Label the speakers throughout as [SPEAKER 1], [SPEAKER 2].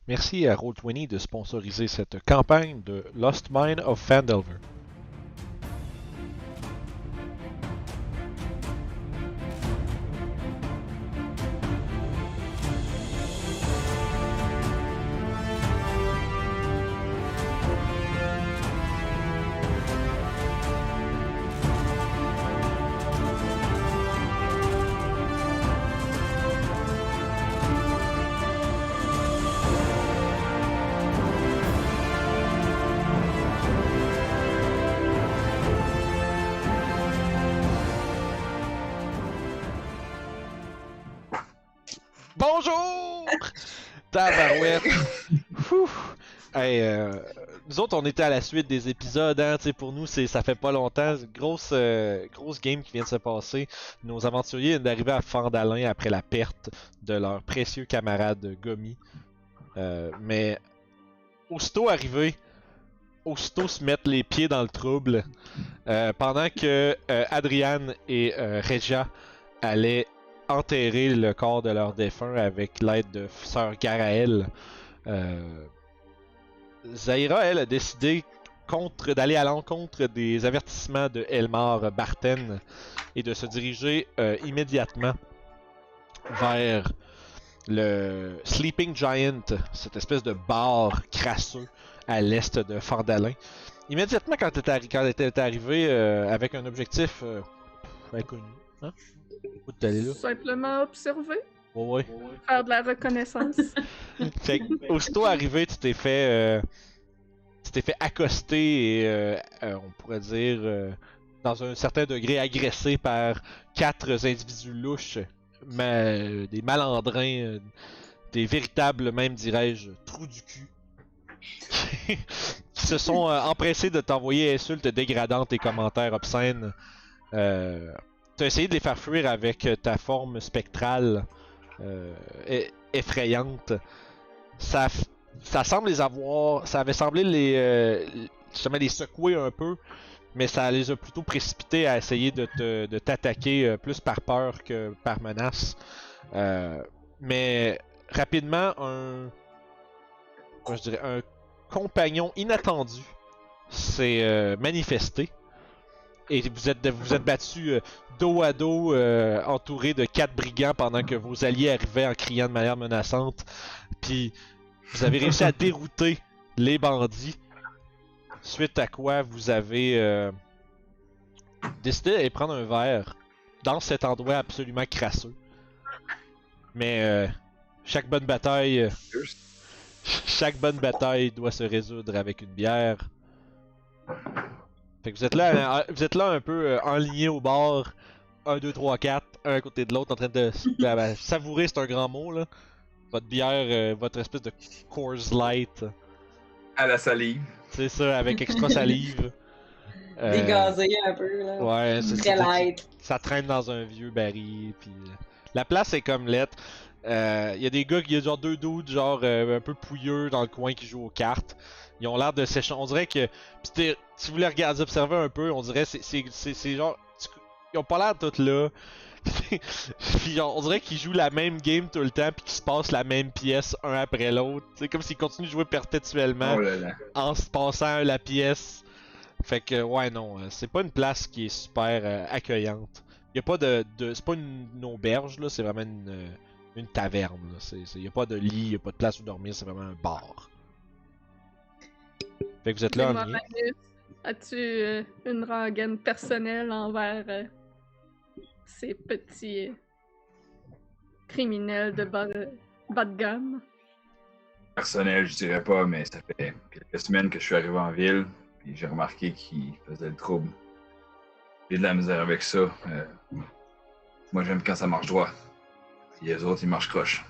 [SPEAKER 1] Merci à Roll20 de sponsoriser cette campagne de Lost Mine of Phandelver. Bonjour! Tabarouette! Fou! Hey, nous autres, on était à la suite des épisodes, hein, pour nous, ça fait pas longtemps. Grosse game qui vient de se passer. Nos aventuriers viennent d'arriver à Fandalin après la perte de leur précieux camarade Gomi. Mais aussitôt arrivé, aussitôt se mettre les pieds dans le trouble, pendant que Adrian et Regia allaient enterrer le corps de leur défunt avec l'aide de sœur Garaël. Zaira, elle, a décidé d'aller à l'encontre des avertissements de Elmar Barten et de se diriger immédiatement vers le Sleeping Giant, cette espèce de bar crasseux à l'est de Fandalin. Immédiatement quand elle était arrivée avec un objectif inconnu. Hein? Où t'es allé là?
[SPEAKER 2] Simplement observer.
[SPEAKER 1] Ouais.
[SPEAKER 2] Faire de la reconnaissance.
[SPEAKER 1] Fait aussitôt arrivé, tu t'es fait accoster et on pourrait dire dans un certain degré agressé par 4 individus louches, des malandrins, des véritables, même dirais-je, trous du cul, qui se sont empressés de t'envoyer insultes dégradantes et commentaires obscènes. T'as essayé de les faire fuir avec ta forme spectrale effrayante. Ça semble ça avait semblé les secouer un peu, mais ça les a plutôt précipités à essayer de t'attaquer plus par peur que par menace. Mais rapidement, un compagnon inattendu s'est manifesté. Et vous êtes battus dos à dos, entouré de 4 brigands pendant que vos alliés arrivaient en criant de manière menaçante. Puis vous avez réussi à dérouter les bandits. Suite à quoi vous avez décidé d'aller prendre un verre dans cet endroit absolument crasseux. Mais chaque bonne bataille doit se résoudre avec une bière. Fait que vous êtes là un peu enlignés au bord, 1, 2, 3, 4, un à côté de l'autre, en train de savourer, c'est un grand mot là. Votre bière, votre espèce de Coors Light.
[SPEAKER 3] À la salive.
[SPEAKER 1] C'est ça, avec extra salive.
[SPEAKER 4] Dégazé un peu là.
[SPEAKER 1] Ouais, c'est
[SPEAKER 4] très light.
[SPEAKER 1] Ça traîne dans un vieux baril, puis la place est comme lettre. Il y a des gars, il y a genre 2 dudes genre un peu pouilleux dans le coin qui jouent aux cartes. Ils ont l'air de s'échanger. On dirait que si vous les regardez, observer un peu, on dirait c'est genre ils ont pas l'air tous là. Puis on dirait qu'ils jouent la même game tout le temps puis qu'ils se passent la même pièce un après l'autre. C'est comme s'ils continuent de jouer perpétuellement en se passant la pièce. Fait que ouais non, c'est pas une place qui est super accueillante. Y a pas c'est pas une auberge là, c'est vraiment une taverne là. Y a pas de lit, y a pas de place où dormir, c'est vraiment un bar. Fait que vous êtes là en lien.
[SPEAKER 2] As-tu une rengaine personnelle envers ces petits criminels de bas de gamme?
[SPEAKER 3] Personnel, je dirais pas, mais ça fait quelques semaines que je suis arrivé en ville, puis j'ai remarqué qu'ils faisaient le trouble. J'ai de la misère avec ça. Moi, j'aime quand ça marche droit. Et les autres, ils marchent croche.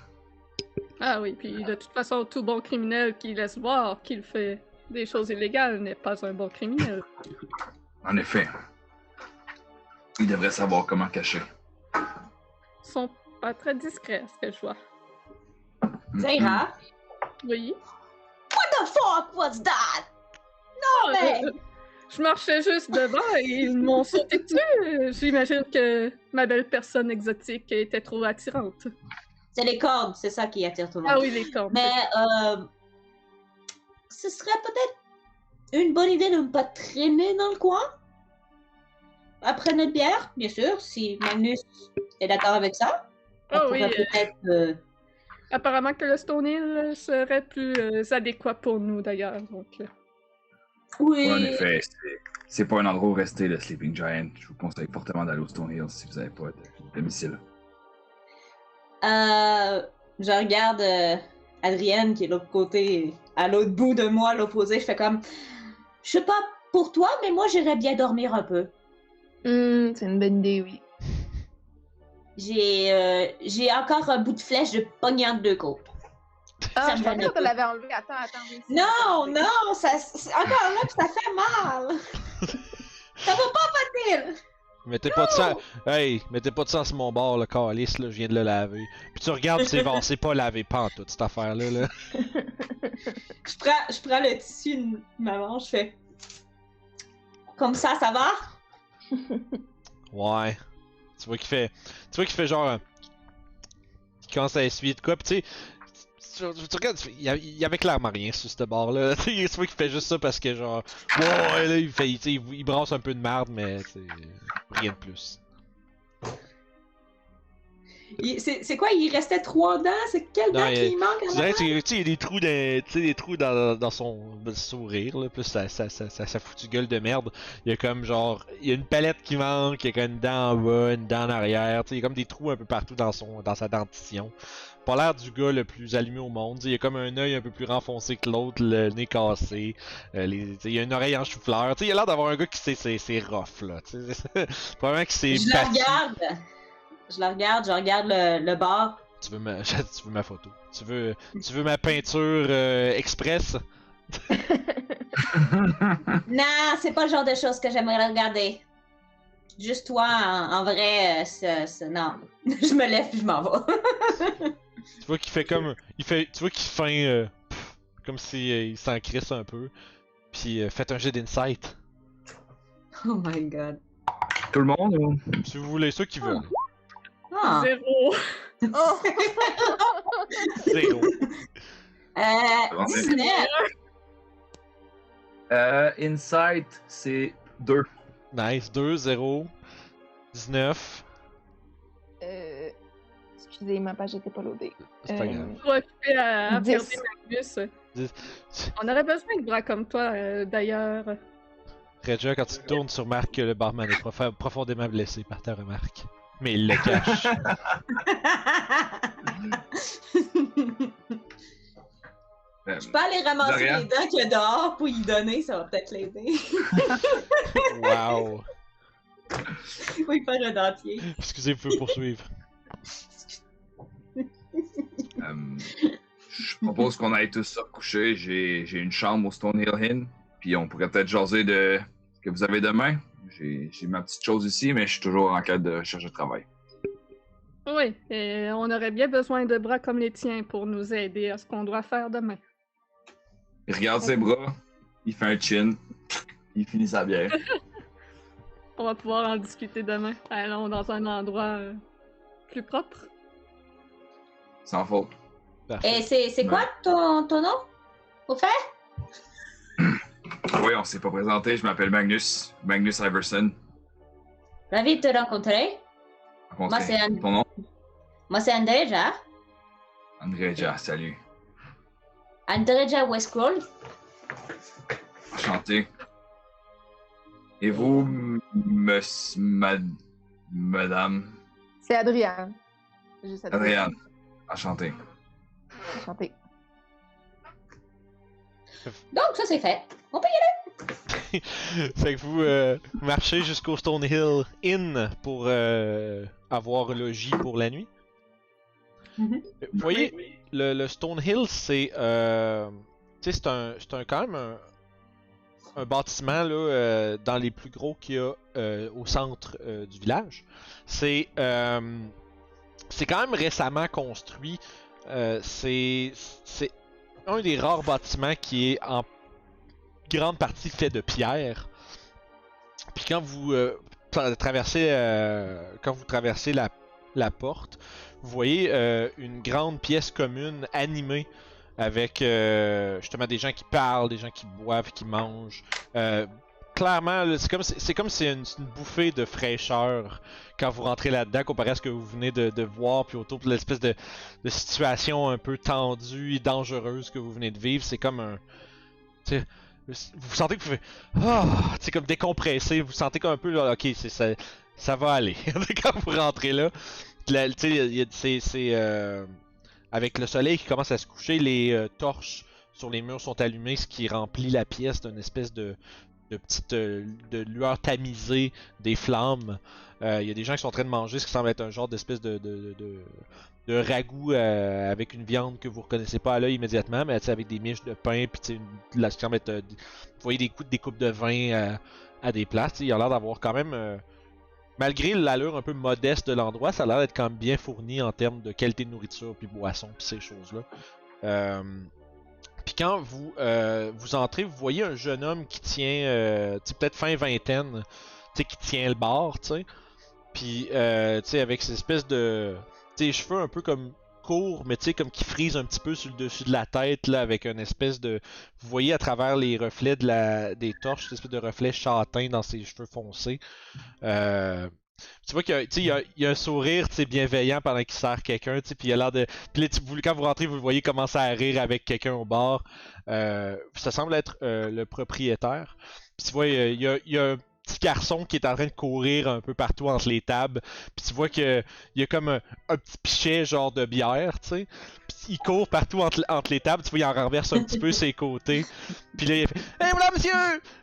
[SPEAKER 2] Ah oui, puis de toute façon, tout bon criminel qui laisse voir qu'il fait des choses illégales n'est pas un bon criminel.
[SPEAKER 3] En effet. Ils devraient savoir comment cacher.
[SPEAKER 2] Ils sont pas très discrets, ce que je vois.
[SPEAKER 4] Zaira?
[SPEAKER 2] Oui?
[SPEAKER 4] What the fuck was that? Non, mais...
[SPEAKER 2] Je marchais juste devant et ils m'ont sauté dessus. J'imagine que ma belle personne exotique était trop attirante.
[SPEAKER 4] C'est les cordes, c'est ça qui attire tout le monde.
[SPEAKER 2] Ah oui, les cordes.
[SPEAKER 4] Mais ce serait peut-être une bonne idée de ne pas traîner dans le coin. Après notre bière, bien sûr, si Magnus est d'accord avec ça. On
[SPEAKER 2] Ah oui,
[SPEAKER 4] pourrait peut-être...
[SPEAKER 2] apparemment que le Stone Hill serait plus adéquat pour nous d'ailleurs. Donc,
[SPEAKER 4] Oui.
[SPEAKER 3] Ouais, en effet, c'est pas un endroit où rester, le Sleeping Giant. Je vous conseille fortement d'aller au Stone Hill si vous n'avez pas de domicile.
[SPEAKER 4] Je regarde Adrienne qui est de l'autre côté, à l'autre bout de moi, à l'opposé. Je fais comme, je sais pas pour toi, mais moi j'irais bien dormir un peu.
[SPEAKER 5] C'est une bonne idée, oui.
[SPEAKER 4] J'ai encore un bout de flèche de pognard de deux côtes.
[SPEAKER 5] Ah,
[SPEAKER 4] Ça
[SPEAKER 5] je
[SPEAKER 4] me
[SPEAKER 5] pensais
[SPEAKER 4] gêne un
[SPEAKER 5] que
[SPEAKER 4] peu.
[SPEAKER 5] tu l'avais enlevé. Attends.
[SPEAKER 4] Non, encore là, ça fait mal. Ça va pas, Mathilde.
[SPEAKER 1] Mettez pas de sang. Hey, mettez pas de sang sur mon bord, le calice, là, je viens de le laver. Puis tu regardes, c'est pas lavé pantoute, cette affaire-là. Là.
[SPEAKER 4] Je prends le tissu de ma manche, je fais. Comme ça va?
[SPEAKER 1] Ouais. Tu vois qu'il fait genre. Il commence à essuyer de quoi, pis tu sais. Tu regardes, il y avait clairement rien sur ce bord-là. Tu vois qu'il fait juste ça parce que genre. Ouais, là, il brasse un peu de merde, mais rien de plus.
[SPEAKER 4] C'est quoi? Il restait 3 dents? C'est quelle
[SPEAKER 1] Non,
[SPEAKER 4] dent qui manque?
[SPEAKER 1] Tu dirais, tu sais, il y a des trous dans son sourire, là, plus sa foutue gueule de merde. Il y a comme genre, il y a une palette qui manque, il y a comme une dent en bas, une dent en arrière, tu sais, il y a comme des trous un peu partout dans sa dentition. Pas l'air du gars le plus allumé au monde, il y a comme un œil un peu plus renfoncé que l'autre, le nez cassé, il y a une oreille en chou-fleur, tu sais, il a l'air d'avoir un gars qui c'est rough, là, tu sais, probablement que c'est
[SPEAKER 4] Je la regarde, je regarde le bar.
[SPEAKER 1] Tu veux ma photo? Tu veux ma peinture express?
[SPEAKER 4] Non, c'est pas le genre de choses que j'aimerais regarder. Juste toi, en vrai, non. Je me lève puis je m'en vais.
[SPEAKER 1] Tu vois qu'il fait comme. Tu vois qu'il feint. Comme si il s'en crisse un peu. Puis faites un jet d'insight.
[SPEAKER 4] Oh my god.
[SPEAKER 3] Tout le monde ou?
[SPEAKER 1] Si vous voulez, ceux qui veulent.
[SPEAKER 4] Ah.
[SPEAKER 2] 0.
[SPEAKER 5] Oh!
[SPEAKER 1] 0.
[SPEAKER 4] 19.
[SPEAKER 3] Insight, c'est 2.
[SPEAKER 1] Nice. 2, 0, 19.
[SPEAKER 5] Excusez, ma page était pas loadée.
[SPEAKER 1] C'est pas grave.
[SPEAKER 2] Je suis occupée à
[SPEAKER 5] 10.
[SPEAKER 2] regarder Magnus.
[SPEAKER 1] 10.
[SPEAKER 2] On aurait besoin de bras comme toi, d'ailleurs.
[SPEAKER 1] Regia, quand tu te tournes, tu remarques que le barman est profondément blessé par ta remarque. Mais il le cache.
[SPEAKER 4] Je peux aller ramasser
[SPEAKER 3] Dorian.
[SPEAKER 4] les dents qu'il y a dehors pour y donner, ça va peut-être l'aider.
[SPEAKER 1] Wow.
[SPEAKER 4] Oui, faire un dentier.
[SPEAKER 1] Excusez, vous pouvez poursuivre.
[SPEAKER 3] Je propose qu'on aille tous se recoucher. J'ai une chambre au Stone Hill Inn. Puis on pourrait peut-être jaser de ce que vous avez demain. J'ai ma petite chose ici, mais je suis toujours en quête de recherche de travail.
[SPEAKER 2] Oui, et on aurait bien besoin de bras comme les tiens pour nous aider à ce qu'on doit faire demain.
[SPEAKER 3] Il regarde ses bras, il fait un chin, il finit sa bière.
[SPEAKER 2] On va pouvoir en discuter demain. Allons dans un endroit plus propre.
[SPEAKER 3] Sans faute.
[SPEAKER 4] Et c'est quoi ton nom? Au fait?
[SPEAKER 3] Oui, on s'est pas présenté. Je m'appelle Magnus. Magnus Iverson.
[SPEAKER 4] Ravi de te rencontrer. Moi, c'est Anne.
[SPEAKER 3] Ton nom?
[SPEAKER 4] Moi, c'est Andreja.
[SPEAKER 3] Andreja, salut.
[SPEAKER 4] Andreja Westcroll.
[SPEAKER 3] Enchanté. Et vous, madame
[SPEAKER 5] C'est Adriane. Juste
[SPEAKER 3] Adriane. Enchanté.
[SPEAKER 5] Enchantée.
[SPEAKER 4] Donc, ça, c'est fait. On peut y
[SPEAKER 1] Fait que vous marchez jusqu'au Stonehill Inn pour avoir logis pour la nuit.
[SPEAKER 4] Mhm.
[SPEAKER 1] Vous voyez, le Stonehill, c'est quand même un bâtiment là, dans les plus gros qu'il y a au centre du village. C'est quand même récemment construit. C'est un des rares bâtiments qui est en grande partie fait de pierre. Puis quand vous traversez la la porte, vous voyez une grande pièce commune animée avec justement des gens qui parlent, des gens qui boivent, qui mangent. Clairement, là, c'est comme si c'est une bouffée de fraîcheur quand vous rentrez là-dedans comparé à ce que vous venez de voir, puis autour de l'espèce de situation un peu tendue et dangereuse que vous venez de vivre. C'est comme un... T'sais, vous sentez que vous faites... C'est comme décompressé, vous sentez comme un peu, là, ok, ça va aller. Quand vous rentrez là, avec le soleil qui commence à se coucher, les torches sur les murs sont allumées, ce qui remplit la pièce d'une espèce de petites de lueur tamisée des flammes. Il y a des gens qui sont en train de manger ce qui semble être un genre d'espèce de ragoût avec une viande que vous reconnaissez pas à l'œil immédiatement, mais avec des miches de pain, puis là, ça semble être, vous voyez des coupes de vin à des places. Il a l'air d'avoir quand même, malgré l'allure un peu modeste de l'endroit, ça a l'air d'être quand même bien fourni en termes de qualité de nourriture, puis boisson, puis ces choses-là. Puis quand vous entrez, vous voyez un jeune homme qui tient, peut-être fin vingtaine, qui tient le bar, tu sais. Puis, avec ces espèces de, cheveux un peu comme courts, mais comme qui frisent un petit peu sur le dessus de la tête, là, avec une espèce de, vous voyez à travers les reflets des torches, cette espèce de reflet châtain dans ses cheveux foncés. Tu vois qu'il y a un sourire bienveillant pendant qu'il sert quelqu'un, puis il a l'air de. Puis là, quand vous rentrez, vous le voyez commencer à rire avec quelqu'un au bar. Ça semble être le propriétaire. Puis tu vois, il y a un petit garçon qui est en train de courir un peu partout entre les tables. Puis tu vois qu'il y a comme un petit pichet genre de bière, tu sais. Puis il court partout entre les tables, tu vois, il en renverse un petit peu ses côtés. Puis là, il fait Hey, voilà, monsieur!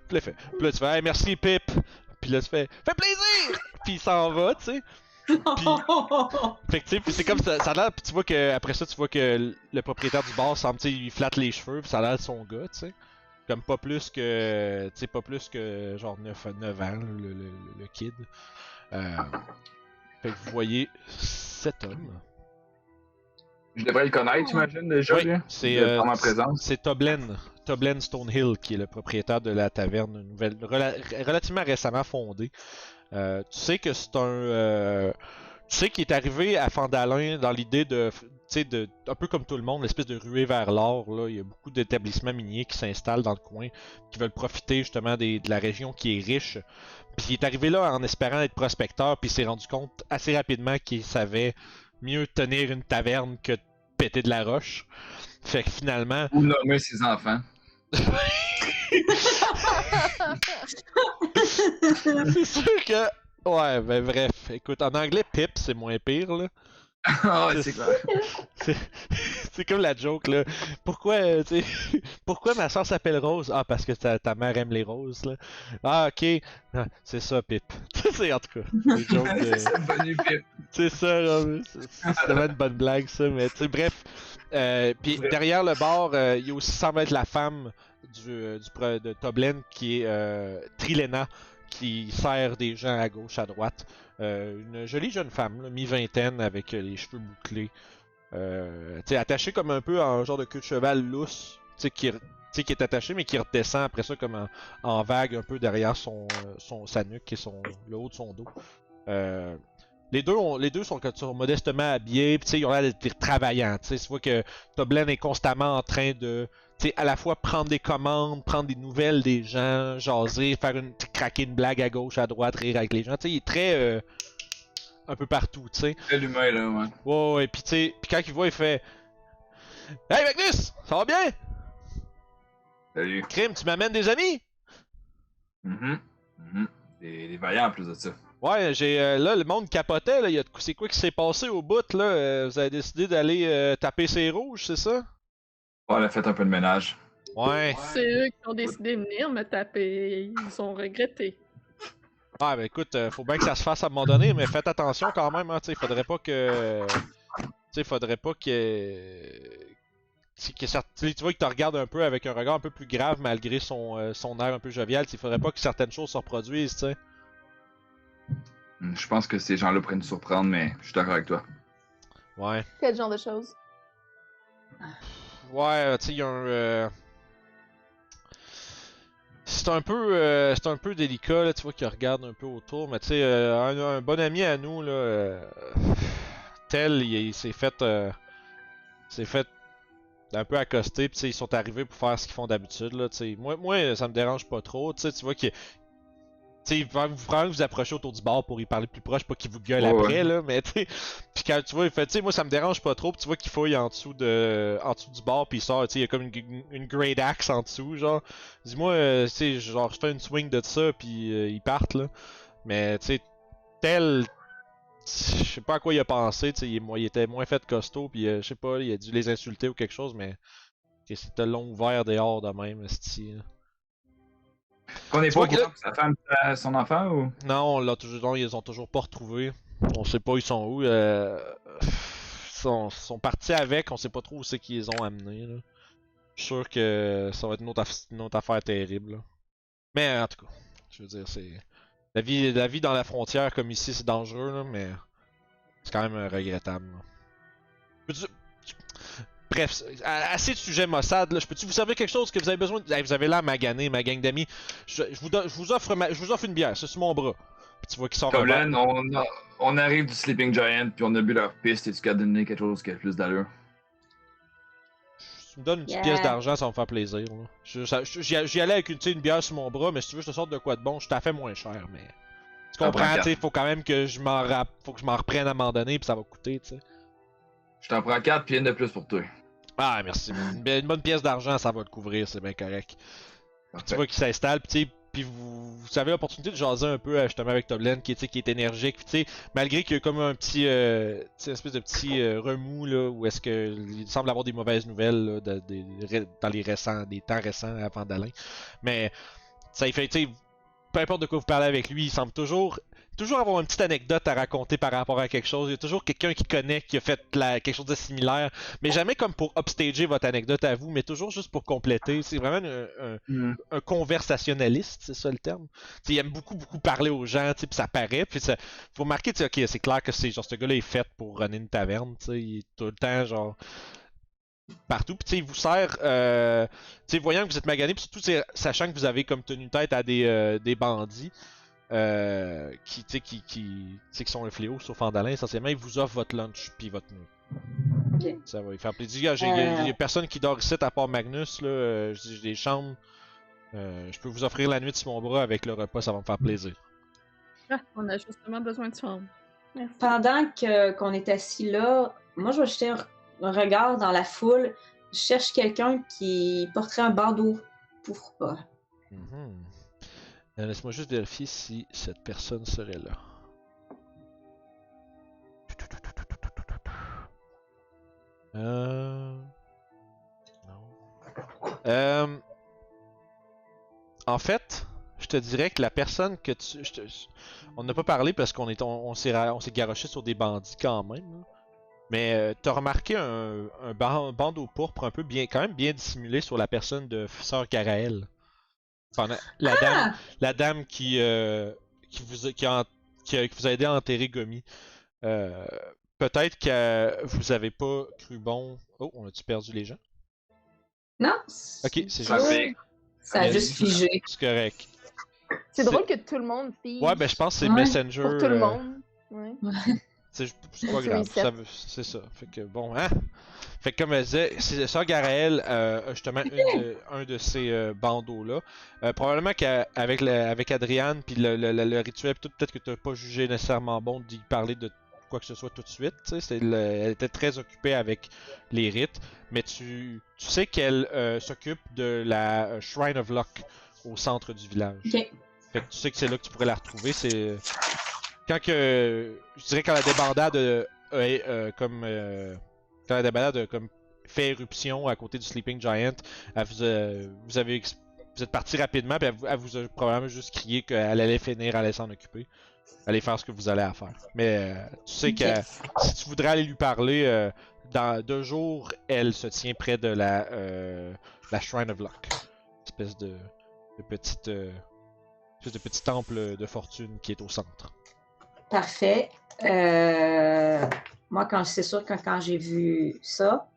[SPEAKER 1] Puis là, tu fais Hey, merci, Pip! Puis là, tu fais Fait plaisir! Puis il s'en va, tu sais. Fait que tu sais, puis c'est comme ça a l'air, puis tu vois que après ça, tu vois que le propriétaire du bar semble, tu sais, il flatte les cheveux, puis ça a l'air de son gars, tu sais. Comme pas plus que, tu sais, pas plus que genre 9 ans, le kid. Fait que vous voyez cet homme.
[SPEAKER 3] Je devrais le connaître, j'imagine, déjà,
[SPEAKER 1] Oui,
[SPEAKER 3] là,
[SPEAKER 1] c'est
[SPEAKER 3] par ma présence.
[SPEAKER 1] c'est Toblen Stonehill qui est le propriétaire de la taverne nouvelle, relativement récemment fondée. Tu sais que c'est tu sais qu'il est arrivé à Fandalin dans l'idée de, un peu comme tout le monde, l'espèce de ruée vers l'or. Là, il y a beaucoup d'établissements miniers qui s'installent dans le coin, qui veulent profiter justement de la région qui est riche. Puis il est arrivé là en espérant être prospecteur, puis il s'est rendu compte assez rapidement qu'il savait mieux tenir une taverne que de péter de la roche. Fait que finalement.
[SPEAKER 3] Ou nommer ses enfants.
[SPEAKER 1] C'est sûr que. Ouais, ben bref. Écoute, en anglais, Pip, c'est moins pire, là.
[SPEAKER 3] Ah, c'est clair.
[SPEAKER 1] C'est comme la joke, là. Pourquoi, pourquoi ma soeur s'appelle Rose? Ah, parce que ta mère aime les roses, là. Ah, ok. Ah, c'est ça, Pip. C'est en tout cas. Des jokes de...
[SPEAKER 3] C'est venu Pip.
[SPEAKER 1] C'est ça, là. C'est vraiment une bonne blague, ça. Mais, tu sais, bref. Puis derrière le bar, il y a aussi semble être la femme de Toblen qui est Trilena, qui sert des gens à gauche, à droite. Une jolie jeune femme, là, mi-vingtaine, avec les cheveux bouclés. Attachée comme un peu en genre de queue de cheval lousse, qui est attachée, mais qui redescend après ça comme en vague un peu derrière sa nuque et le haut de son dos. Les deux sont modestement habillés, pis ils ont l'air d'être travaillants. Tu vois que Toblen est constamment en train de à la fois prendre des commandes, prendre des nouvelles des gens, jaser, craquer une blague à gauche, à droite, rire avec les gens. Il est très un peu partout, tu sais.
[SPEAKER 3] Très humain, là, ouais.
[SPEAKER 1] Ouais, puis quand il voit, il fait Hey Magnus, ça va bien?
[SPEAKER 3] Salut.
[SPEAKER 1] Crime, tu m'amènes des amis?
[SPEAKER 3] Des vaillants en plus de ça.
[SPEAKER 1] Ouais, là, le monde capotait, là. C'est quoi qui s'est passé au bout, là? Vous avez décidé d'aller taper ses rouges, c'est ça?
[SPEAKER 3] Ouais, on a fait un peu de ménage.
[SPEAKER 1] Ouais.
[SPEAKER 2] C'est eux qui ont décidé de venir me taper. Ils ont regretté.
[SPEAKER 1] Ah, ben écoute, faut bien que ça se fasse à un moment donné, mais faites attention quand même, hein, faudrait pas que. Faudrait pas que. Tu vois qu'il te regarde un peu avec un regard un peu plus grave malgré son air un peu jovial. Il faudrait pas que certaines choses se reproduisent, tu sais.
[SPEAKER 3] Je pense que ces gens-là pourraient nous surprendre, mais je suis d'accord avec toi.
[SPEAKER 1] Ouais.
[SPEAKER 5] Quel genre de choses?
[SPEAKER 1] Ouais, tu sais, il y a un. C'est un peu délicat, là, tu vois qu'il regarde un peu autour, mais tu sais, un bon ami à nous, là. Tel, il s'est fait un peu accosté, pis ils sont arrivés pour faire ce qu'ils font d'habitude. Là, moi, ça me dérange pas trop. Tu vois qu'il il va vraiment vous approcher autour du bar pour y parler plus proche, pas qu'il vous gueule après, là, mais puis quand tu vois, il fait, moi ça me dérange pas trop, pis tu vois qu'il fouille en dessous du bar, puis il sort, il y a comme une great axe en dessous, genre, dis-moi, genre, je fais une swing de ça, puis ils partent, là, mais tu sais, Tel, je sais pas à quoi il a pensé, il était moins fait costaud, puis je sais pas, il a dû les insulter ou quelque chose, mais c'était long ouvert dehors de même, c'ti.
[SPEAKER 3] On est
[SPEAKER 1] Tu
[SPEAKER 3] pas
[SPEAKER 1] vois
[SPEAKER 3] au
[SPEAKER 1] que
[SPEAKER 3] courant que sa femme a son enfant ou?
[SPEAKER 1] Non, non, ils les ont toujours pas retrouvés. On sait pas ils sont où. Sont partis avec, on sait pas trop où c'est qu'ils les ont amenés. Là. Je suis sûr que ça va être une autre affaire terrible. Là. Mais en tout cas, je veux dire, c'est. La vie dans la frontière comme ici, c'est dangereux, là, mais c'est quand même regrettable. Là. Peux-tu- Bref, assez de sujets Mossad, là. Je peux-tu vous servir quelque chose que vous avez besoin de... Vous avez là magané, ma gang d'amis. Je vous offre une bière, c'est sur mon bras. Puis tu vois qu'il sort un verre.
[SPEAKER 3] Toblin, on arrive du Sleeping Giant, puis on a bu leur piste, et tu as donné quelque chose qui a plus d'allure.
[SPEAKER 1] Tu me donnes une petite pièce d'argent, ça va me faire plaisir. Là. J'y allais avec une bière sur mon bras, mais si tu veux, je te sorte de quoi de bon, je t'ai fait moins cher, mais. Tu comprends, tu sais, faut quand même que je m'en reprenne à un moment donné, puis ça va coûter, tu sais.
[SPEAKER 3] Je t'en prends 4 puis une de plus pour toi.
[SPEAKER 1] Ah, merci. Une bonne pièce d'argent, ça va le couvrir, c'est bien correct. Puis tu vois qu'il s'installe, puis vous avez l'opportunité de jaser un peu justement avec Toblin, qui est énergique, puis tu sais, malgré qu'il y a comme un petit, espèce de petit remous là, où est-ce que il semble avoir des mauvaises nouvelles là, dans des temps récents avant d'Alain, mais ça il fait, tu sais, peu importe de quoi vous parlez avec lui, il semble toujours avoir une petite anecdote à raconter par rapport à quelque chose. Il y a toujours quelqu'un qui connaît, qui a fait quelque chose de similaire. Mais jamais comme pour upstager votre anecdote à vous, mais toujours juste pour compléter. C'est vraiment un conversationnaliste, c'est ça le terme. T'sais, il aime beaucoup parler aux gens, puis ça paraît. Puis ça, faut remarquer, ok, c'est clair que c'est genre ce gars-là est fait pour runner une taverne. Il est tout le temps genre partout. Puis il vous sert, voyant que vous êtes magané, puis surtout sachant que vous avez comme tenu tête à des bandits. Qui sont un fléau, sauf Andalin, essentiellement, il vous offre votre lunch puis votre nuit.
[SPEAKER 4] Okay.
[SPEAKER 1] Ça va lui faire plaisir. Il y a personne qui dort ici à part Magnus. Là. J'ai des chambres. Je peux vous offrir la nuit sur mon bras avec le repas, ça va me faire plaisir.
[SPEAKER 2] Ah, on a justement besoin de chambre. Merci.
[SPEAKER 4] Pendant qu'on est assis là, moi je vais jeter un regard dans la foule. Je cherche quelqu'un qui porterait un bandeau pourpre.
[SPEAKER 1] Laisse-moi juste vérifier si cette personne serait là. Non. En fait, je te dirais que la personne que tu... On n'a pas parlé parce on s'est garoché sur des bandits quand même. Là. Mais t'as remarqué un bandeau pourpre un peu quand même bien dissimulé sur la personne de Sœur Garaël. La dame qui vous a aidé à enterrer Gomi. Peut-être que vous avez pas cru bon. Oh, on a-tu perdu les gens?
[SPEAKER 4] Non?
[SPEAKER 1] Ok, c'est
[SPEAKER 3] Ça
[SPEAKER 1] juste.
[SPEAKER 3] fait.
[SPEAKER 4] Ça a juste figé.
[SPEAKER 1] C'est correct.
[SPEAKER 5] C'est drôle que tout le monde fige.
[SPEAKER 1] Ouais, ben je pense que c'est
[SPEAKER 4] Ouais.
[SPEAKER 1] Messenger.
[SPEAKER 5] Pour tout le monde. Ouais.
[SPEAKER 1] C'est pas grave, c'est ça. Fait que bon, hein? Fait que comme elle disait, c'est Sœur Garaël a justement un de ces bandeaux-là. Probablement qu'avec Adriane, puis le rituel, peut-être que t'as pas jugé nécessairement bon d'y parler de quoi que ce soit tout de suite. Elle était très occupée avec les rites, mais tu sais qu'elle s'occupe de la Shrine of Luck au centre du village.
[SPEAKER 4] Ok.
[SPEAKER 1] Fait que tu sais que c'est là que tu pourrais la retrouver. C'est je dirais quand la débandade quand la débandade comme fait éruption à côté du Sleeping Giant, vous êtes parti rapidement, puis elle vous a probablement juste crié qu'elle allait finir, elle allait s'en occuper, allez faire ce que vous allez à faire. Mais tu sais que si tu voudrais aller lui parler, dans 2 jours, elle se tient près de la Shrine of Luck, espèce de petit temple de fortune qui est au centre.
[SPEAKER 4] Parfait. Moi, c'est sûr que quand j'ai vu ça,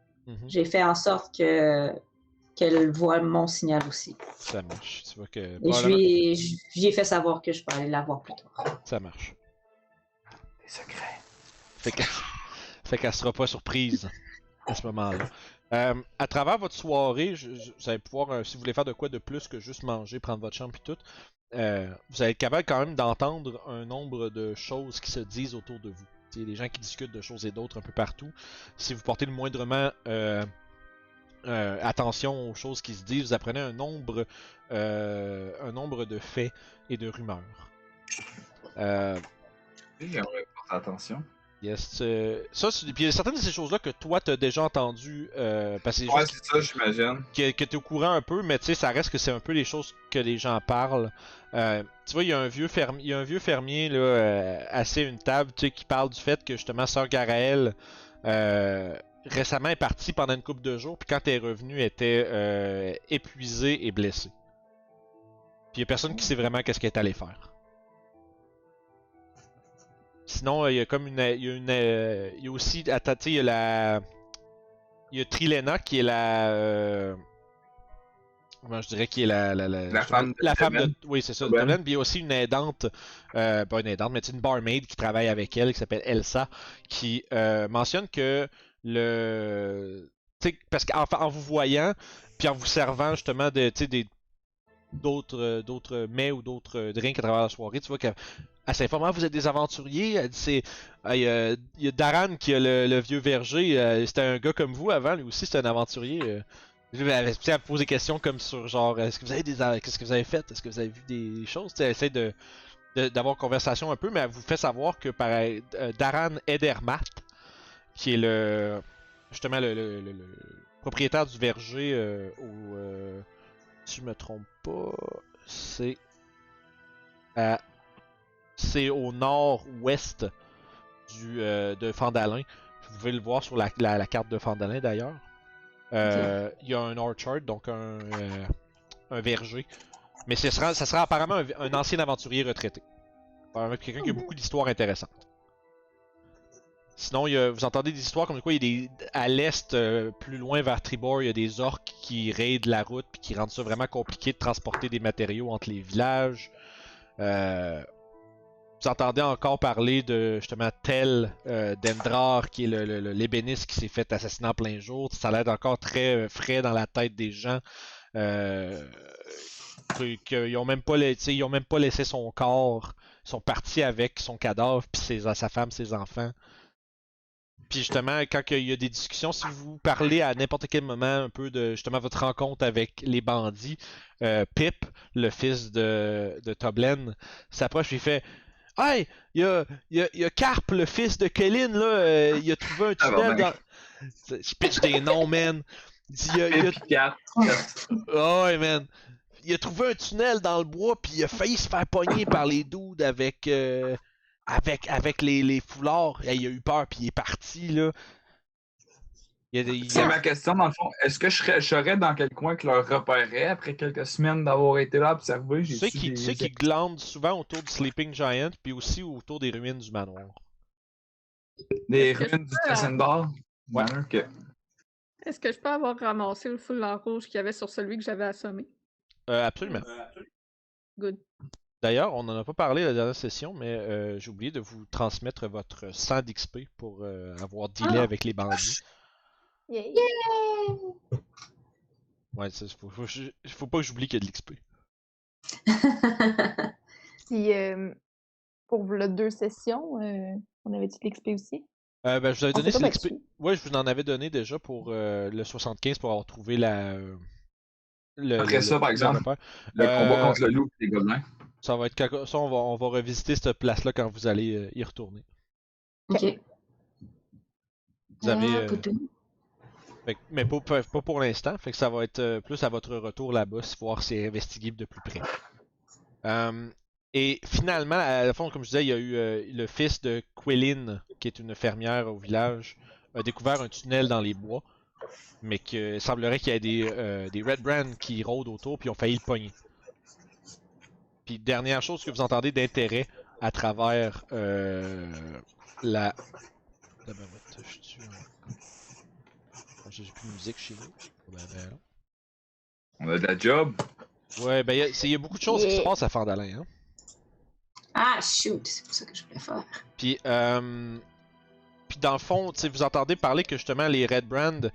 [SPEAKER 4] j'ai fait en sorte qu'elle voit mon signal aussi.
[SPEAKER 1] Ça marche. Tu vois que.
[SPEAKER 4] Et je lui ai fait savoir que je peux aller la voir plus tard.
[SPEAKER 1] Ça marche.
[SPEAKER 3] Des secrets.
[SPEAKER 1] Fait que, Fait qu'elle sera pas surprise à ce moment-là. À travers votre soirée, vous allez pouvoir, si vous voulez faire de quoi de plus que juste manger, prendre votre chambre et tout, vous allez être capable quand même d'entendre un nombre de choses qui se disent autour de vous. Il y a des gens qui discutent de choses et d'autres un peu partout. Si vous portez le moindrement attention aux choses qui se disent, vous apprenez un nombre de faits et de rumeurs.
[SPEAKER 3] J'aimerais porter attention.
[SPEAKER 1] Yes, puis il y a certaines de ces choses-là que toi t'as déjà entendu, parce que c'est
[SPEAKER 3] Ouais,
[SPEAKER 1] juste
[SPEAKER 3] c'est ça, j'imagine.
[SPEAKER 1] que t'es au courant un peu, mais tu sais, ça reste que c'est un peu les choses que les gens parlent. Tu vois, il y a un vieux fermier là, assis à une table, tu sais, qui parle du fait que justement Sœur Garaël récemment est partie pendant une couple de jours, puis quand elle est revenue, elle était épuisée et blessée. Puis il y a personne qui sait vraiment qu'est-ce qu'elle est allée faire. Sinon, il y a comme il y a aussi, attends, tu sais, il y a Trilena qui est comment je dirais qui est
[SPEAKER 3] La femme de Toblen.
[SPEAKER 1] oui, c'est ça, de
[SPEAKER 3] Toblen.
[SPEAKER 1] Toblen. Puis il y a aussi une aidante, pas une aidante, mais c'est une barmaid qui travaille avec elle, qui s'appelle Elsa, qui mentionne que tu sais, parce qu'en vous voyant, puis en vous servant justement de, tu sais, d'autres mets ou d'autres drinks à travers la soirée, tu vois qu'elle s'informe, vous êtes des aventuriers. Elle dit, il y a Daran qui a le vieux verger, c'était un gars comme vous avant, lui aussi c'était un aventurier. Elle pose des questions comme sur genre, est-ce que vous avez qu'est-ce que vous avez fait, est-ce que vous avez vu des choses, elle essaie d'avoir une conversation un peu, mais elle vous fait savoir que Daran Edermatt, qui est justement le propriétaire du verger si je me trompe pas, c'est au nord-ouest de Fandalin. Vous pouvez le voir sur la carte de Fandalin d'ailleurs. Il y a un orchard, donc un verger. Mais ça sera apparemment un ancien aventurier retraité. Quelqu'un qui a beaucoup d'histoires intéressantes. Sinon, vous entendez des histoires comme quoi à l'est, plus loin vers Tribord, il y a des orques qui raident la route puis qui rendent ça vraiment compliqué de transporter des matériaux entre les villages. Vous entendez encore parler de justement Tel Dendrar, qui est l'ébéniste qui s'est fait assassiner en plein jour. Ça a l'air encore très frais dans la tête des gens. Ils ont même pas laissé son corps. Ils sont partis avec son cadavre, puis sa femme, ses enfants. Puis justement, quand il y a des discussions, si vous parlez à n'importe quel moment un peu de justement votre rencontre avec les bandits, Pip, le fils de Toblen, s'approche et il fait hey, il y a Carp, le fils de Kellyn, là, il a trouvé un tunnel dans. Je pitch des noms, man. Il dit, oh, ouais, man. Il a trouvé un tunnel dans le bois, puis il a failli se faire pogner par les dudes avec les foulards. Il a eu peur, puis il est parti, là.
[SPEAKER 3] C'est ma question, dans le fond. Est-ce que je saurais dans quel coin que leur repérerait après quelques semaines d'avoir été là observé?
[SPEAKER 1] Ceux qui glandent souvent autour du Sleeping Giant, puis aussi autour des ruines du manoir.
[SPEAKER 3] Des ruines du Tessendar?
[SPEAKER 1] Ouais.
[SPEAKER 3] Ok.
[SPEAKER 2] Est-ce que je peux avoir ramassé le foulard rouge qu'il y avait sur celui que j'avais assommé?
[SPEAKER 1] Absolument.
[SPEAKER 2] Good.
[SPEAKER 1] D'ailleurs, on n'en a pas parlé la dernière session, mais j'ai oublié de vous transmettre votre 100 d'XP pour avoir dealé avec les bandits.
[SPEAKER 5] Yay!
[SPEAKER 1] Ouais, faut pas que j'oublie qu'il y a de l'XP.
[SPEAKER 5] Puis, pour le 2 sessions, on avait-tu de l'XP aussi?
[SPEAKER 1] Je vous avais
[SPEAKER 5] On
[SPEAKER 1] donné
[SPEAKER 5] s'est pas
[SPEAKER 1] l'XP.
[SPEAKER 5] battu.
[SPEAKER 1] Ouais, je vous en avais donné déjà pour le 75 pour avoir trouvé
[SPEAKER 3] Après ça, par exemple, le combat contre le loup et les gobelins.
[SPEAKER 1] Ça va être ça, on va revisiter cette place-là quand vous allez y retourner.
[SPEAKER 4] Ok.
[SPEAKER 1] Vous avez.
[SPEAKER 4] Poutou.
[SPEAKER 1] Mais pas pour l'instant, fait que ça va être plus à votre retour là-bas, voir si c'est investigué de plus près. Et finalement, à la fin, comme je disais, il y a eu le fils de Quellyn, qui est une fermière au village, a découvert un tunnel dans les bois, mais qu'il semblerait qu'il y ait des Red Brands qui rôdent autour, puis ont failli le pogner. Puis dernière chose que vous entendez d'intérêt à la... J'ai plus de musique chez nous.
[SPEAKER 3] On a de la job.
[SPEAKER 1] Ouais, ben il y a beaucoup de choses qui se passent à Fandalin, hein.
[SPEAKER 4] Ah, shoot, c'est pour ça que je voulais faire.
[SPEAKER 1] Puis puis dans le fond, vous entendez parler que justement les Red Brand,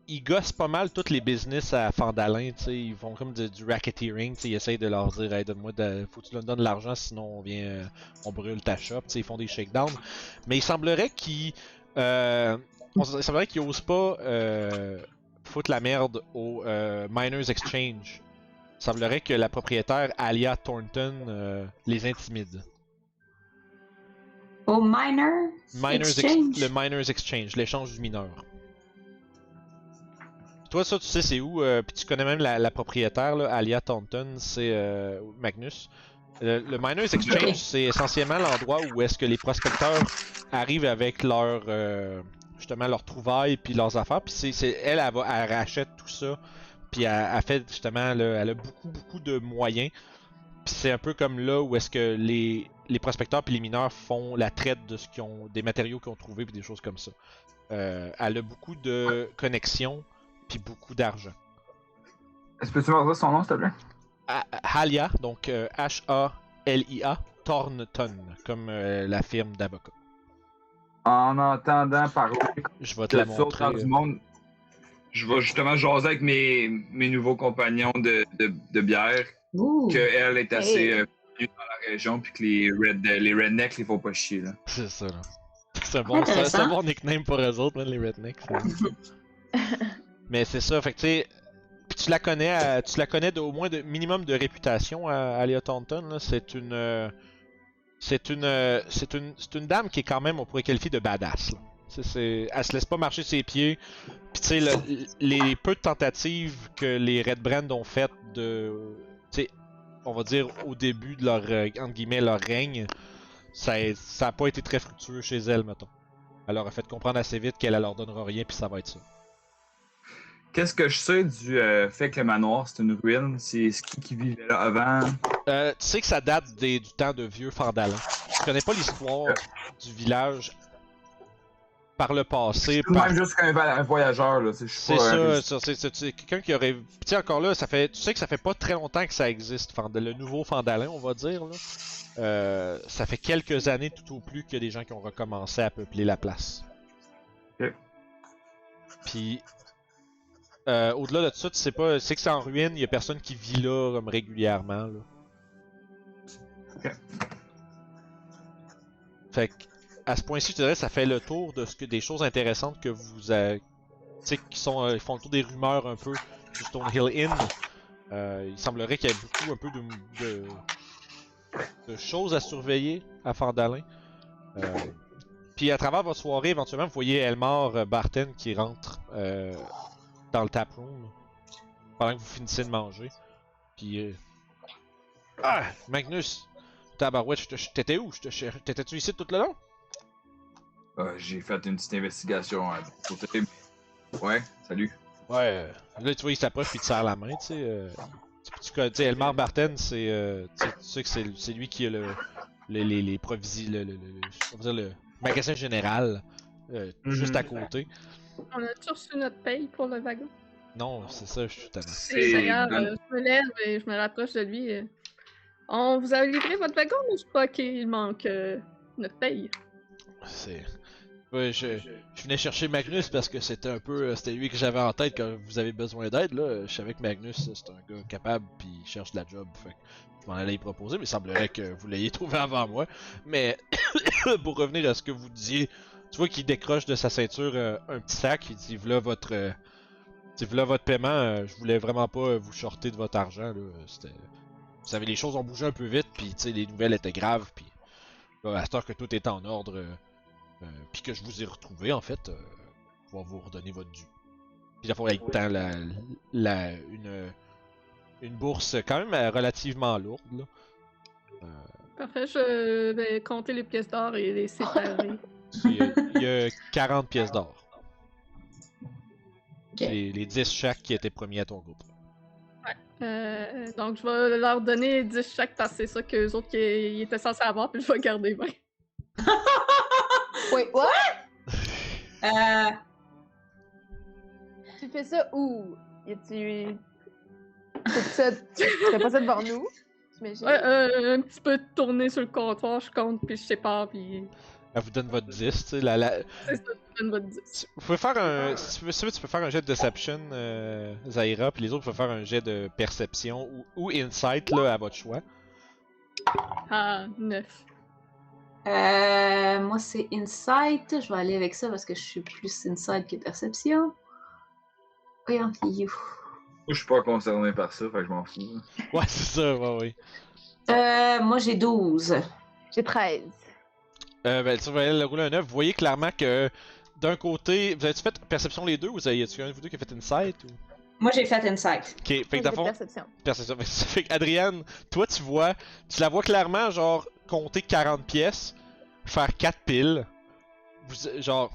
[SPEAKER 1] ils gossent pas mal toutes les business à Fandalin, ils font comme du racketeering, ils essayent de leur dire hey, donne-moi faut que tu leur donnes de l'argent sinon on brûle ta shop, ils font des shakedowns. Mais il semblerait qu'ils osent pas foutre la merde au Miners Exchange. Il semblerait que la propriétaire Alia Thornton les intimide.
[SPEAKER 4] Au Miners Exchange?
[SPEAKER 1] Le Miners Exchange, l'échange du mineur. Toi, ça, tu sais c'est où, puis tu connais même la propriétaire, là, Alia Thornton, c'est Magnus. Le Miners Exchange, c'est essentiellement l'endroit où est-ce que les prospecteurs arrivent avec justement leurs trouvailles puis leurs affaires. Puis elle rachète tout ça, puis elle fait justement, elle a beaucoup de moyens. Puis c'est un peu comme là où est-ce que les prospecteurs puis les mineurs font la traite de des matériaux qu'ils ont trouvés puis des choses comme ça. Elle a beaucoup de connexions puis beaucoup d'argent.
[SPEAKER 6] Est-ce que tu me dire son nom, s'il te plaît?
[SPEAKER 1] Halia, donc H-A-L-I-A, Thornton, comme la firme d'avocats.
[SPEAKER 6] En entendant parler
[SPEAKER 1] Je vais te la montrer.
[SPEAKER 6] Du monde, je vais justement jaser avec mes nouveaux compagnons de bière, qu'elle est assez connue dans la région, puis que les rednecks les font pas chier. Là.
[SPEAKER 1] C'est ça, là. C'est un bon nickname pour eux autres, les rednecks. Mais c'est ça, fait que tu sais, puis tu la connais au moins de minimum de réputation à Alia Thornton, là. C'est une dame qui est quand même, on pourrait qualifier de badass. Là. Elle se laisse pas marcher ses pieds. Puis tu sais, les peu de tentatives que les Red Brand ont faites on va dire au début de leur entre guillemets leur règne, ça a pas été très fructueux chez elle, mettons. Elle leur a fait comprendre assez vite qu'elle leur donnera rien, puis ça va être ça.
[SPEAKER 6] Qu'est-ce que je sais du fait que le manoir c'est une ruine? C'est qui vivait là avant?
[SPEAKER 1] Tu sais que ça date du temps de vieux Fandalin. Tu connais pas l'histoire du village par le passé.
[SPEAKER 6] C'est même juste un voyageur, là.
[SPEAKER 1] C'est ça, c'est quelqu'un qui aurait. Tu sais, encore là, tu sais que ça fait pas très longtemps que ça existe, le nouveau Fandalin, on va dire, là. Ça fait quelques années tout au plus qu'il y a des gens qui ont recommencé à peupler la place.
[SPEAKER 6] Ok.
[SPEAKER 1] Puis. Au-delà de ça, tu sais que c'est en ruine, il y a personne qui vit là comme régulièrement. Là.
[SPEAKER 6] Okay.
[SPEAKER 1] Fait que, à ce point-ci, je te dirais, ça fait le tour de des choses intéressantes que vous avez. Tu sais, qui font le tour des rumeurs un peu du Stonehill Inn. Il semblerait qu'il y ait beaucoup un peu de choses à surveiller à Fandalin. Puis à travers votre soirée, éventuellement, vous voyez Elmar Barton qui rentre dans le taproom pendant que vous finissez de manger. Puis Magnus, tabarouette, t'étais où? T'étais-tu ici tout le long?
[SPEAKER 3] J'ai fait une petite investigation à côté. Ouais, salut.
[SPEAKER 1] Ouais, là tu vois, il s'approche puis il te serre la main, tu sais. Tu sais, Elmar Barton, tu sais que c'est lui qui a les provisions, on va dire le magasin général, juste à côté.
[SPEAKER 2] On a tous reçu notre paye pour le wagon.
[SPEAKER 1] Non, c'est ça, je suis tellement.
[SPEAKER 2] D'ailleurs, je me lève et je me rapproche de lui. On vous a livré votre wagon, mais je crois qu'il manque notre paye.
[SPEAKER 1] Ouais, je venais chercher Magnus parce que c'était lui que j'avais en tête quand vous avez besoin d'aide, là. Je savais que Magnus, c'est un gars capable pis il cherche de la job, fait que je m'en allais y proposer, mais il semblerait que vous l'ayez trouvé avant moi. Mais, pour revenir à ce que vous disiez, tu vois qu'il décroche de sa ceinture un petit sac, il dit voilà votre paiement, je voulais vraiment pas vous shorter de votre argent, là. Vous savez, les choses ont bougé un peu vite, puis tu sais, les nouvelles étaient graves, puis à cette heure que tout est en ordre, puis que je vous ai retrouvé, en fait, je vais vous redonner votre dû. Puis la fois, il tend une bourse quand même relativement lourde, là.
[SPEAKER 2] Parfait, je vais compter les pièces d'or et les séparer.
[SPEAKER 1] Il y a 40 pièces d'or.
[SPEAKER 4] Okay.
[SPEAKER 1] Les 10 chaque qui étaient promis à ton groupe.
[SPEAKER 2] Ouais. Donc, je vais leur donner 10 chaque parce que c'est ça qu'eux autres ils étaient censés avoir, puis je vais garder 20.
[SPEAKER 5] Wait, what? Tu fais ça où? Tu fais pas ça devant nous? J'imagine.
[SPEAKER 2] Ouais, un petit peu tourné sur le comptoir, je compte, puis je sépare, puis...
[SPEAKER 1] Elle vous donne votre 10, tu sais.
[SPEAKER 2] C'est ça, je donne votre 10.
[SPEAKER 1] Vous pouvez faire un. Si tu veux, tu peux faire un jet de Deception, Zaira, puis les autres peuvent faire un jet de Perception ou Insight, là, à votre choix.
[SPEAKER 2] Ah, 9.
[SPEAKER 4] Moi, c'est Insight. Je vais aller avec ça parce que je suis plus Insight que Perception. Voyons, you.
[SPEAKER 3] Moi, je suis pas concerné par ça, fait que je m'en fous.
[SPEAKER 1] Ouais, c'est ça, ouais.
[SPEAKER 4] Moi, j'ai 12.
[SPEAKER 5] J'ai 13.
[SPEAKER 1] Ben, tu vas aller rouler un 9. Vous voyez clairement que d'un côté. Vous avez-tu fait Perception les deux ou y a-tu un de vous deux qui a fait Insight ou.
[SPEAKER 4] Moi, j'ai fait Insight.
[SPEAKER 1] Ok, fait que dans le fond.
[SPEAKER 5] Perception.
[SPEAKER 1] Perception. Fait que Adrienne, toi tu la vois clairement, genre, compter 40 pièces, faire 4 piles. Genre,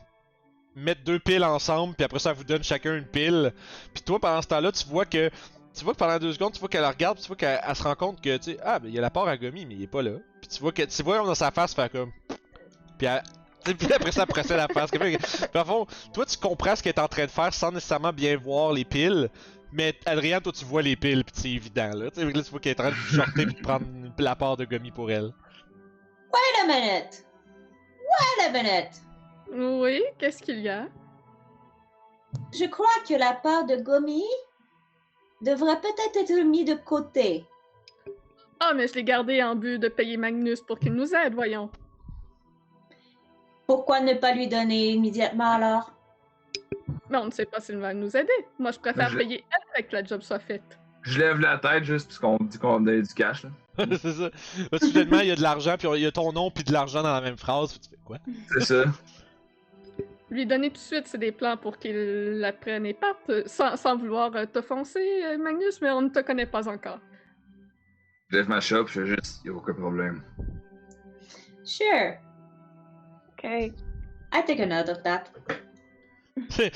[SPEAKER 1] mettre 2 piles ensemble, puis après ça, elle vous donne chacun une pile. Puis toi, pendant ce temps-là, tu vois que pendant 2 secondes, tu vois qu'elle la regarde, puis tu vois qu'elle se rend compte que, tu sais, ah, ben, il y a la part à Gomi, mais il est pas là. Puis tu vois dans sa face faire comme. Puis après ça, elle procède à faire ce qu'elle fait. Puis, en fond, toi, tu comprends ce qu'elle est en train de faire sans nécessairement bien voir les piles. Mais Adrien, toi, tu vois les piles, pis c'est évident, là. Tu sais, là, tu vois qu'elle est en train de shorter pis de prendre la part de Gomi pour elle.
[SPEAKER 4] Wait a minute! Wait a minute!
[SPEAKER 2] Oui, qu'est-ce qu'il y a?
[SPEAKER 4] Je crois que la part de Gomi devrait peut-être être mise de côté.
[SPEAKER 2] Ah, mais je l'ai gardé en but de payer Magnus pour qu'il nous aide, voyons.
[SPEAKER 4] Pourquoi ne pas lui donner immédiatement alors?
[SPEAKER 2] Mais on ne sait pas s'il va nous aider. Moi, je préfère
[SPEAKER 6] Je-
[SPEAKER 2] payer elle avec que la job soit faite.
[SPEAKER 6] Je lève la tête juste parce qu'on dit qu'on a du cash. Là.
[SPEAKER 1] C'est ça. Là, soudainement, il y a de l'argent, puis il y a ton nom, puis de l'argent dans la même phrase. Puis tu fais quoi?
[SPEAKER 6] C'est ça.
[SPEAKER 2] Lui donner tout de suite, c'est des plans pour qu'il la prenne et parte, sans vouloir t'offenser, Magnus, mais on ne te connaît pas encore.
[SPEAKER 3] Je lève ma shop, je fais juste, y'a aucun problème.
[SPEAKER 4] Sure,
[SPEAKER 5] OK.
[SPEAKER 4] I take a note of that.
[SPEAKER 1] C'est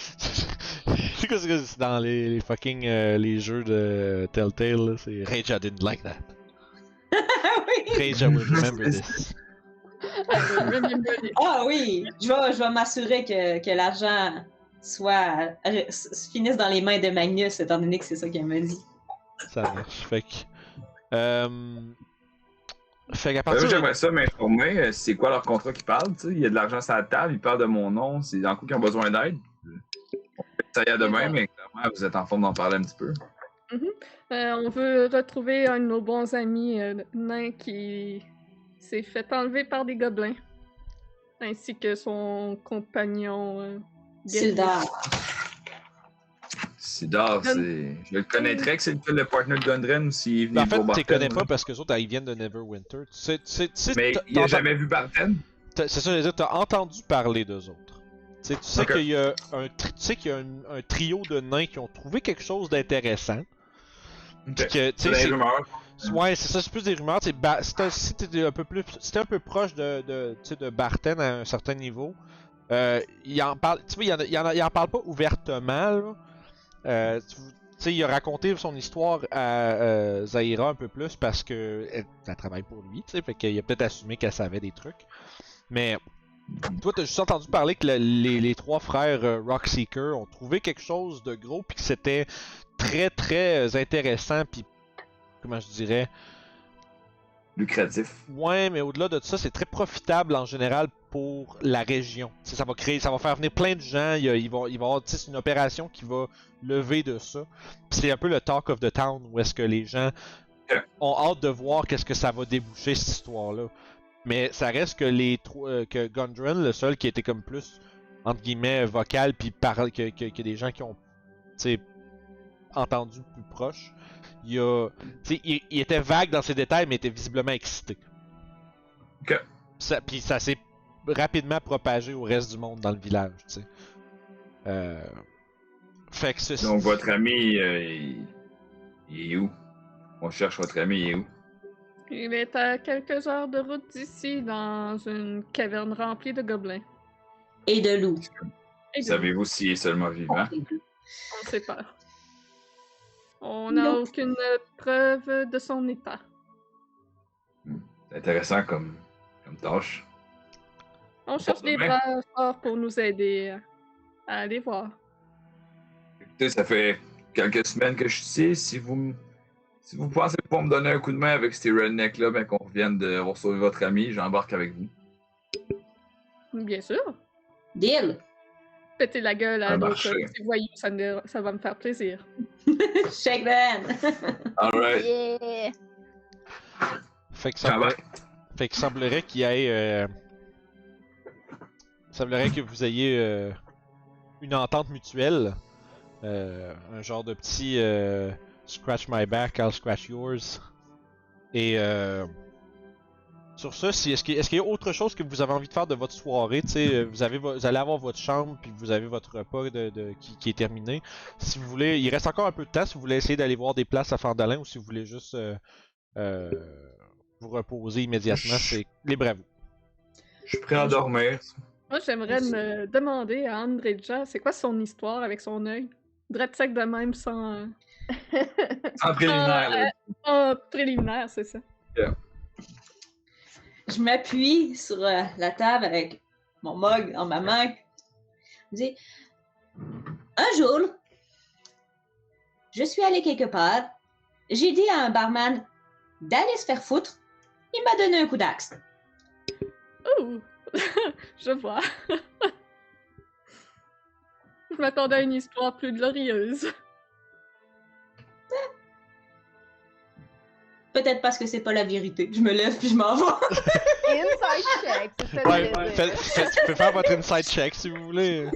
[SPEAKER 1] quoi que c'est dans les fucking les jeux de Telltale, là? C'est Rage, I didn't like that.
[SPEAKER 4] Oui.
[SPEAKER 1] Rage, I will remember this.
[SPEAKER 4] Ah oui, je vais m'assurer que l'argent finisse dans les mains de Magnus, étant donné que c'est ça qu'elle m'a dit.
[SPEAKER 1] Ça marche. Fait qu'à partir de...
[SPEAKER 3] J'aimerais ça m'informer, c'est quoi leur contrat qui parle, tu sais. Il y a de l'argent sur la table, ils parlent de mon nom, c'est dans le coup qu'ils ont besoin d'aide. Ça y est demain, mais clairement, vous êtes en forme d'en parler un petit peu.
[SPEAKER 2] On veut retrouver un de nos bons amis nains qui s'est fait enlever par des gobelins. Ainsi que son compagnon...
[SPEAKER 4] Sildar.
[SPEAKER 3] Sidar, c'est. Je le connaîtrais que c'est le partner de Gundren ou s'il est venu
[SPEAKER 1] En fait,
[SPEAKER 3] pour
[SPEAKER 1] tu les
[SPEAKER 3] Barton.
[SPEAKER 1] connais pas parce que les autres, ils viennent de Neverwinter. Tu sais,
[SPEAKER 3] Mais il a jamais vu Barton.
[SPEAKER 1] C'est ça, je veux dire, t'as entendu parler d'eux autres. Tu sais
[SPEAKER 3] Ok.
[SPEAKER 1] qu'il y a un trio de nains qui ont trouvé quelque chose d'intéressant. Puis que, tu
[SPEAKER 3] C'est
[SPEAKER 1] sais,
[SPEAKER 3] des rumeurs.
[SPEAKER 1] ouais, c'est ça, c'est plus des rumeurs. C'était un peu plus, c'était un peu proche de Barton à un certain niveau. Il en parle, tu vois, il en parle pas ouvertement. Là. Tu sais, il a raconté son histoire à Zaira un peu plus parce que elle travaille pour lui, tu sais, fait qu'il a peut-être assumé qu'elle savait des trucs. Mais toi, t'as juste entendu parler que les trois frères Rockseeker ont trouvé quelque chose de gros puis que c'était très très intéressant puis comment je dirais.
[SPEAKER 3] Lucratif.
[SPEAKER 1] Ouais, mais au-delà de ça, c'est très profitable en général pour la région. T'sais, ça va faire venir plein de gens. Il va y avoir c'est une opération qui va lever de ça. Puis c'est un peu le talk of the town où est-ce que les gens ont hâte de voir qu'est-ce que ça va déboucher cette histoire-là. Mais ça reste que que Gundren, le seul qui était comme plus entre guillemets vocal puis que des gens qui ont entendu plus proche. Il était vague dans ses détails, mais était visiblement excité.
[SPEAKER 3] Ok.
[SPEAKER 1] Puis ça s'est rapidement propagé au reste du monde dans le village, tu sais. Fait que ceci...
[SPEAKER 3] Donc votre ami, il est où? On cherche votre ami, il est où?
[SPEAKER 2] Il est à quelques heures de route d'ici, dans une caverne remplie de gobelins.
[SPEAKER 4] Et de loups.
[SPEAKER 2] Et de-
[SPEAKER 3] Savez-vous s'il est seulement vivant?
[SPEAKER 2] On sait pas. On n'a
[SPEAKER 4] Non.
[SPEAKER 2] aucune preuve de son état.
[SPEAKER 3] C'est intéressant comme tâche.
[SPEAKER 2] On cherche des
[SPEAKER 3] demain.
[SPEAKER 2] bras forts pour nous aider à aller voir.
[SPEAKER 3] Écoutez, ça fait quelques semaines que je suis ici. Si vous pensez pouvoir me donner un coup de main avec ces rednecks-là, ben qu'on revienne de sauver votre ami, j'embarque avec vous.
[SPEAKER 2] Bien sûr.
[SPEAKER 4] Deal.
[SPEAKER 2] Péter la gueule à
[SPEAKER 3] Un
[SPEAKER 2] d'autres
[SPEAKER 3] marché.
[SPEAKER 2] petits voyous, ça va me faire plaisir.
[SPEAKER 4] Shake the hand.
[SPEAKER 3] Alright.
[SPEAKER 5] Yeah!
[SPEAKER 1] Fait que
[SPEAKER 3] Ça va.
[SPEAKER 1] Fait qu'il semblerait qu'il y ait. Semblerait que vous ayez une entente mutuelle. Un genre de petit scratch my back, I'll scratch yours. Et sur ça, est-ce qu'il y a autre chose que vous avez envie de faire de votre soirée? Vous allez avoir votre chambre, puis vous avez votre repas qui est terminé. Si vous voulez, il reste encore un peu de temps si vous voulez essayer d'aller voir des places à Fandalin ou si vous voulez juste vous reposer immédiatement, c'est libre à vous.
[SPEAKER 3] Je suis prêt à dormir.
[SPEAKER 2] Moi, j'aimerais me demander à Andreja, c'est quoi son histoire avec son œil? Drette sec de même, sans
[SPEAKER 3] En préliminaire, là.
[SPEAKER 2] sans préliminaire, c'est ça.
[SPEAKER 4] Je m'appuie sur la table avec mon mug dans ma main. Je dis, un jour, je suis allée quelque part. J'ai dit à un barman d'aller se faire foutre. Il m'a donné un coup d'axe.
[SPEAKER 2] Ouh! Je vois. Je m'attendais à une histoire plus glorieuse.
[SPEAKER 4] Peut-être parce que c'est pas la vérité. Je me lève puis je m'en vais.
[SPEAKER 5] Inside check, c'est ça que
[SPEAKER 1] Ouais,
[SPEAKER 5] j'allais dire.
[SPEAKER 1] tu peux faire votre inside check si vous voulez.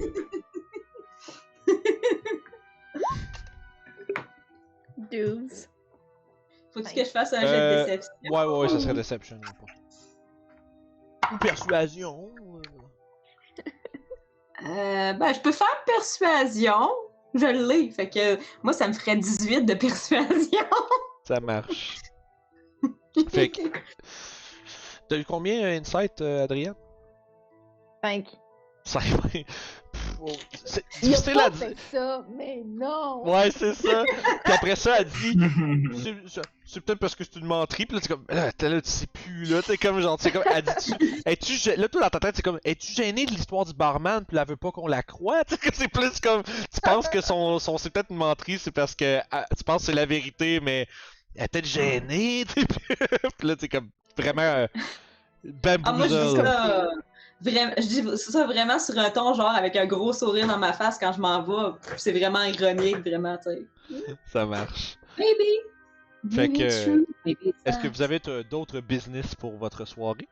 [SPEAKER 2] 12.
[SPEAKER 4] Faut-tu que je fasse un jet de déception?
[SPEAKER 1] Ouais, ça serait Deception. Ou Persuasion.
[SPEAKER 4] Ben, je peux faire persuasion. Je l'ai. Fait que moi, ça me ferait 18 de persuasion.
[SPEAKER 1] Ça marche. Fait que. T'as eu combien insight, Adrien?
[SPEAKER 5] 5.
[SPEAKER 1] 5. C'est
[SPEAKER 5] Il a
[SPEAKER 1] difficile à
[SPEAKER 5] pas
[SPEAKER 1] dire.
[SPEAKER 5] fait ça, mais non!
[SPEAKER 1] Ouais, c'est ça. Puis après ça, elle dit c'est peut-être parce que c'est une menterie. Puis là, t'es comme t'es là, tu sais plus là. T'es comme genre, c'est comme elle dit là, toi dans ta tête, c'est comme es-tu gêné de l'histoire du barman? Puis elle veut pas qu'on la croie. Tu sais que c'est plus comme tu penses que son c'est peut-être une menterie, c'est parce que tu penses que c'est la vérité, mais elle est peut-être gênée. Tu sais. Puis là, t'es comme vraiment
[SPEAKER 4] Ah, moi, je dis
[SPEAKER 1] bamboozle.
[SPEAKER 4] ça. Je dis ça vraiment sur un ton, genre avec un gros sourire dans ma face quand je m'en vais. C'est vraiment ironique, vraiment, tu sais.
[SPEAKER 1] Ça marche.
[SPEAKER 4] Maybe.
[SPEAKER 1] Fait
[SPEAKER 4] Maybe
[SPEAKER 1] que,
[SPEAKER 4] it's true. Maybe it's
[SPEAKER 1] Est-ce que
[SPEAKER 4] not.
[SPEAKER 1] vous avez d'autres business pour votre soirée?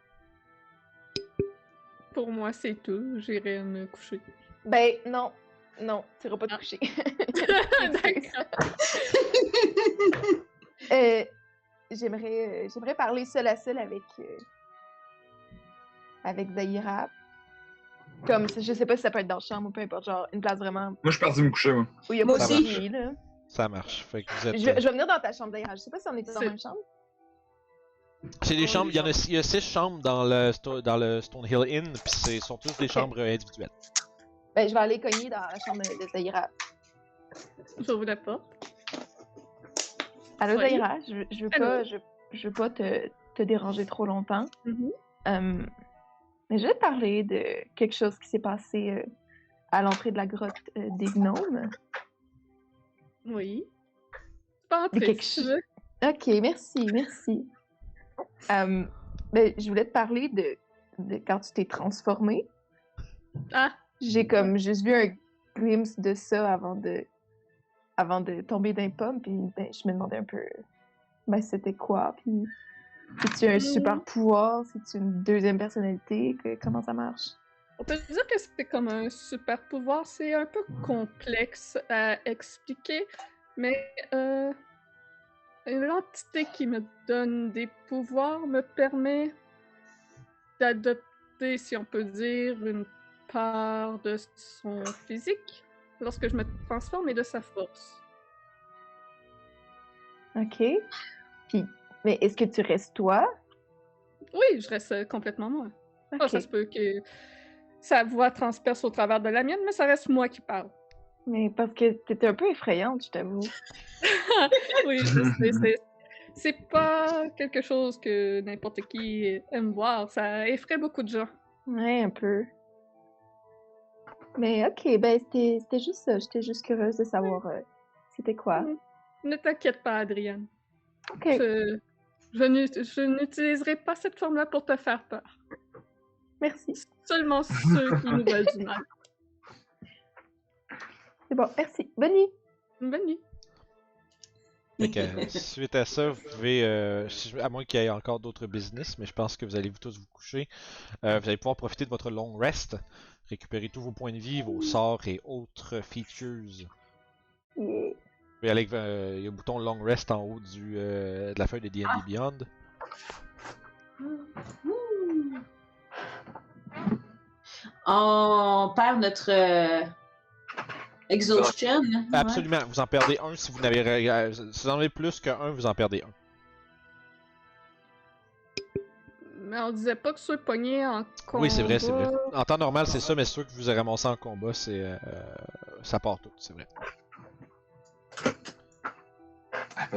[SPEAKER 2] Pour moi, c'est tout. J'irai me coucher.
[SPEAKER 5] Ben, non. Non, tu iras pas te
[SPEAKER 2] Ah.
[SPEAKER 5] coucher.
[SPEAKER 2] D'accord.
[SPEAKER 5] J'aimerais parler seul à seul avec Zahira. Comme, je sais pas si ça peut être dans la chambre ou peu importe, genre une place vraiment
[SPEAKER 6] Moi, je suis parti me coucher, moi.
[SPEAKER 5] où il y a
[SPEAKER 4] Moi
[SPEAKER 5] pas de
[SPEAKER 4] aussi.
[SPEAKER 5] bruit, là.
[SPEAKER 1] Ça marche. Fait que vous êtes.
[SPEAKER 5] Je vais venir dans ta chambre, Zahira. Je sais pas si on est dans la
[SPEAKER 2] C'est-
[SPEAKER 5] même chambre.
[SPEAKER 1] C'est des chambres, il y a 6 chambres dans le Stonehill Inn, puis sont tous des chambres individuelles.
[SPEAKER 5] Ben, je vais aller cogner dans la chambre de Zahira.
[SPEAKER 2] J'ouvre la porte.
[SPEAKER 5] Allô,
[SPEAKER 2] Oui.
[SPEAKER 5] Zahira? Je veux pas, je veux pas te déranger trop longtemps. Mais je vais te parler de quelque chose qui s'est passé à l'entrée de la grotte des gnomes.
[SPEAKER 2] Oui. Pas
[SPEAKER 5] De
[SPEAKER 2] entrer,
[SPEAKER 5] quelque
[SPEAKER 2] si tu
[SPEAKER 5] chose.
[SPEAKER 2] veux.
[SPEAKER 5] Ok, merci. Ben, je voulais te parler de quand tu t'es transformé.
[SPEAKER 2] Ah,
[SPEAKER 5] J'ai comme juste vu un glimpse de ça avant de tomber d'un pomme, puis ben, je me demandais un peu ben, c'était quoi, puis c'est-tu un super pouvoir, c'est-tu une deuxième personnalité, comment ça marche?
[SPEAKER 2] on peut dire que c'est comme un super pouvoir. C'est un peu complexe à expliquer, mais une entité qui me donne des pouvoirs me permet d'adopter, si on peut dire, une part de son physique lorsque je me transforme et de sa force.
[SPEAKER 5] Ok. Puis, mais est-ce que tu restes toi?
[SPEAKER 2] Oui, je reste complètement moi.
[SPEAKER 5] Ok.
[SPEAKER 2] Ah, ça se peut que sa voix transperce au travers de la mienne, mais ça reste moi qui parle.
[SPEAKER 5] Mais parce que t'étais un peu effrayante, je t'avoue.
[SPEAKER 2] Oui, je sais, c'est pas quelque chose que n'importe qui aime voir. Ça effraie beaucoup de gens.
[SPEAKER 5] Ouais, un peu. Mais ok, ben c'était juste ça. J'étais juste curieuse de savoir c'était quoi.
[SPEAKER 2] Ne t'inquiète pas, Adrienne.
[SPEAKER 5] Ok.
[SPEAKER 2] Je n'utiliserai pas cette forme-là pour te faire peur.
[SPEAKER 5] Merci.
[SPEAKER 2] Seulement ceux qui nous veulent du mal.
[SPEAKER 5] C'est bon, merci. Bonne nuit.
[SPEAKER 2] Bonne nuit.
[SPEAKER 1] Fait que, suite à ça, vous pouvez, à moins qu'il y ait encore d'autres business, mais je pense que vous allez tous vous coucher, vous allez pouvoir profiter de votre long rest, récupérer tous vos points de vie, vos sorts et autres features.
[SPEAKER 5] Yeah.
[SPEAKER 1] Vous pouvez aller, il y a le bouton long rest en haut de la feuille de D&D Beyond.
[SPEAKER 4] On perd notre exhaustion. Ouais.
[SPEAKER 1] Absolument, vous en perdez un si vous si vous en avez plus qu'un, vous en perdez un.
[SPEAKER 2] Mais on disait pas que ceux pognés en combat...
[SPEAKER 1] Oui, c'est vrai, c'est vrai. En temps normal, c'est ça, mais ceux que vous avez ramassés en combat, ça part tout, c'est vrai.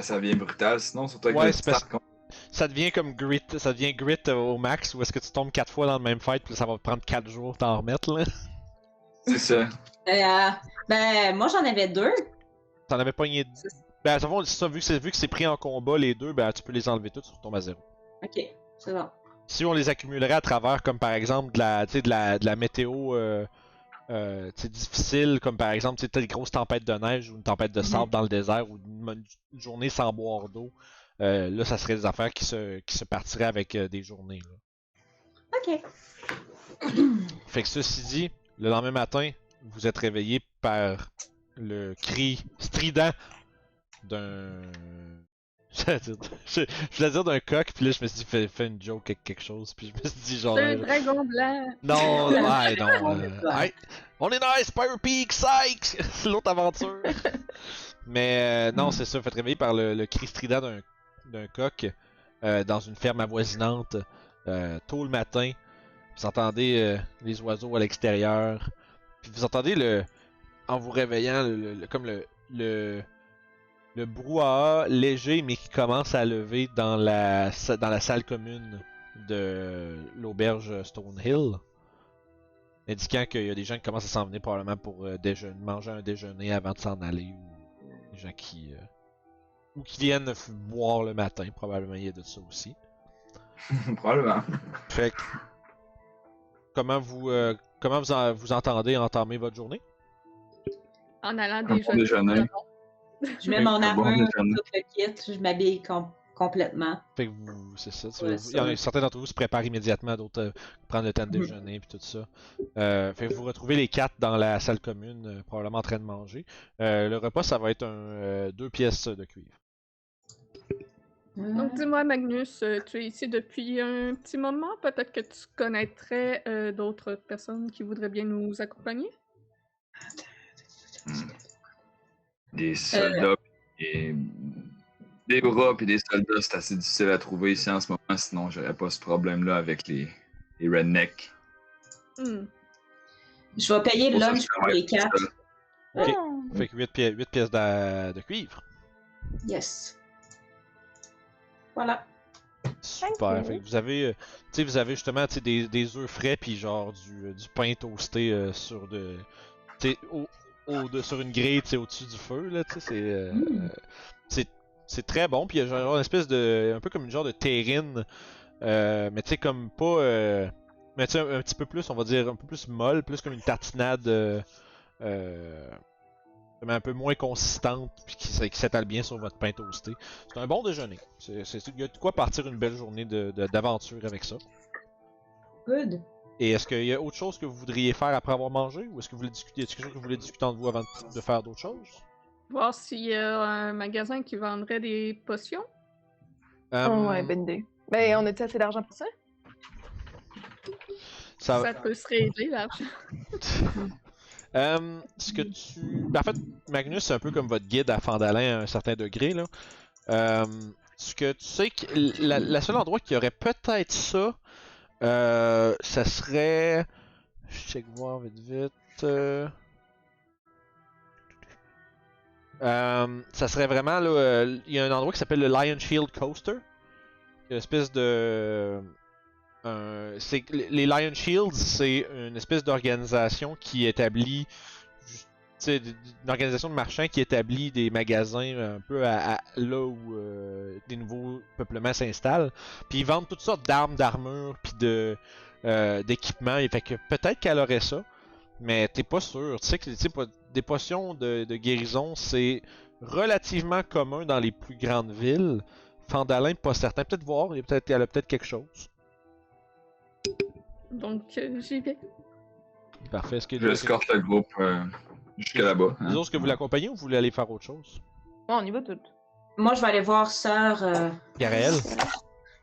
[SPEAKER 3] Ça devient brutal, sinon, surtout avec
[SPEAKER 1] Ouais,
[SPEAKER 3] le
[SPEAKER 1] c'est parce-
[SPEAKER 3] start.
[SPEAKER 1] Ça devient comme grit, ça devient grit au max, où est-ce que tu tombes 4 fois dans le même fight, puis ça va te prendre 4 jours t'en remettre, là.
[SPEAKER 3] C'est ça.
[SPEAKER 4] Ben, moi, j'en avais 2.
[SPEAKER 1] T'en avais pogné... Ben, ça, vu que c'est pris en combat, les deux, ben, tu peux les enlever toutes, tu retombes à 0.
[SPEAKER 4] Ok, c'est bon.
[SPEAKER 1] Si on les accumulerait à travers, comme par exemple de la météo difficile, comme par exemple une grosse tempête de neige ou une tempête de sable dans le désert ou une journée sans boire d'eau, là ça serait des affaires qui se partiraient avec des journées. Là.
[SPEAKER 4] Ok.
[SPEAKER 1] Fait que ceci dit, le lendemain matin, vous êtes réveillé par le cri strident d'un... Je voulais dire d'un coq, puis là je me suis dit fais une joke avec quelque chose, puis je me suis dit genre...
[SPEAKER 2] C'est un dragon blanc!
[SPEAKER 1] Non, ouais, non. Hey, on est dans Spire Peak, psych! C'est l'autre aventure. Mais non, c'est ça, faites réveiller par le cri strident d'un coq dans une ferme avoisinante tôt le matin. Vous entendez les oiseaux à l'extérieur. Puis vous entendez en vous réveillant comme le brouhaha léger mais qui commence à lever dans la salle commune de l'auberge Stonehill, indiquant qu'il y a des gens qui commencent à s'en venir probablement pour manger un déjeuner avant de s'en aller, ou des gens qui viennent boire le matin, probablement il y a de ça aussi.
[SPEAKER 3] Probablement.
[SPEAKER 1] Fait que, comment vous entendez entamer votre journée?
[SPEAKER 2] En allant
[SPEAKER 3] Un bon déjeuner.
[SPEAKER 4] Je mets mon
[SPEAKER 3] Un bon
[SPEAKER 4] armure,
[SPEAKER 3] déjeuner.
[SPEAKER 4] tout le kit, je m'habille complètement.
[SPEAKER 1] Fait que c'est ça.
[SPEAKER 4] Ouais,
[SPEAKER 1] Il y en a certains d'entre vous se préparent immédiatement, d'autres prennent le temps de déjeuner puis tout ça. Fait que vous retrouvez les 4 dans la salle commune, probablement en train de manger. Le repas, ça va être 2 pièces de cuivre.
[SPEAKER 2] Donc dis-moi Magnus, tu es ici depuis un petit moment, peut-être que tu connaîtrais d'autres personnes qui voudraient bien nous accompagner?
[SPEAKER 3] Des soldats et des bras puis des soldats, c'est assez difficile à trouver ici en ce moment, sinon j'aurais pas ce problème-là avec les rednecks.
[SPEAKER 2] Hmm.
[SPEAKER 4] Je vais payer le
[SPEAKER 3] Pour ça,
[SPEAKER 4] lunch
[SPEAKER 3] je
[SPEAKER 4] pour les
[SPEAKER 3] travaille
[SPEAKER 4] 4.
[SPEAKER 1] Ok. Fait que 8 pièces de cuivre.
[SPEAKER 4] Yes. Voilà.
[SPEAKER 1] Super. Fait que vous avez, justement des œufs frais puis genre du pain toasté sur sur une grille au-dessus du feu là. C'est très bon. Puis il y a genre une espèce un peu comme une genre de terrine, mais tu sais comme pas, mais tu sais un petit peu plus, on va dire un peu plus molle, plus comme une tartinade. Mais un peu moins consistante puis qui s'étale bien sur votre pain toasté. C'est un bon déjeuner. Il y a de quoi partir une belle journée d'aventure avec ça.
[SPEAKER 4] Good.
[SPEAKER 1] Et est-ce qu'il y a autre chose que vous voudriez faire après avoir mangé, ou est-ce que vous voulez discuter, est-ce quelque chose que vous voulez discuter entre vous avant de faire d'autres choses?
[SPEAKER 2] Voir s'il y a un magasin qui vendrait des potions.
[SPEAKER 5] Oh, ouais, bonne idée. Ben, on a-tu assez d'argent pour ça?
[SPEAKER 2] Ça peut se régler, l'argent.
[SPEAKER 1] En fait, Magnus, c'est un peu comme votre guide à Fandalin à un certain degré, là. Ce que tu sais que la seule endroit qui aurait peut-être ça, ça serait... Je check voir vite. Ça serait vraiment, là, il y a un endroit qui s'appelle le Lion Shield Coaster. Une espèce de... les Lion Shields, c'est une espèce d'organisation qui établit, une organisation de marchands qui établit des magasins un peu là où des nouveaux peuplements s'installent. Puis ils vendent toutes sortes d'armes, d'armures, puis de d'équipement. Et fait que peut-être qu'elle aurait ça, mais t'es pas sûr. Tu sais que des potions de guérison, c'est relativement commun dans les plus grandes villes. Fandalin, pas certain. Peut-être voir, elle a peut-être quelque chose.
[SPEAKER 2] Donc, j'y vais.
[SPEAKER 1] Parfait. Est-ce que
[SPEAKER 3] J'escorte le groupe jusque là-bas.
[SPEAKER 1] les autres, est-ce que vous l'accompagnez ou vous voulez aller faire autre chose?
[SPEAKER 5] Bon, on y va toutes.
[SPEAKER 4] Moi, je vais aller voir sœur
[SPEAKER 1] Garaël?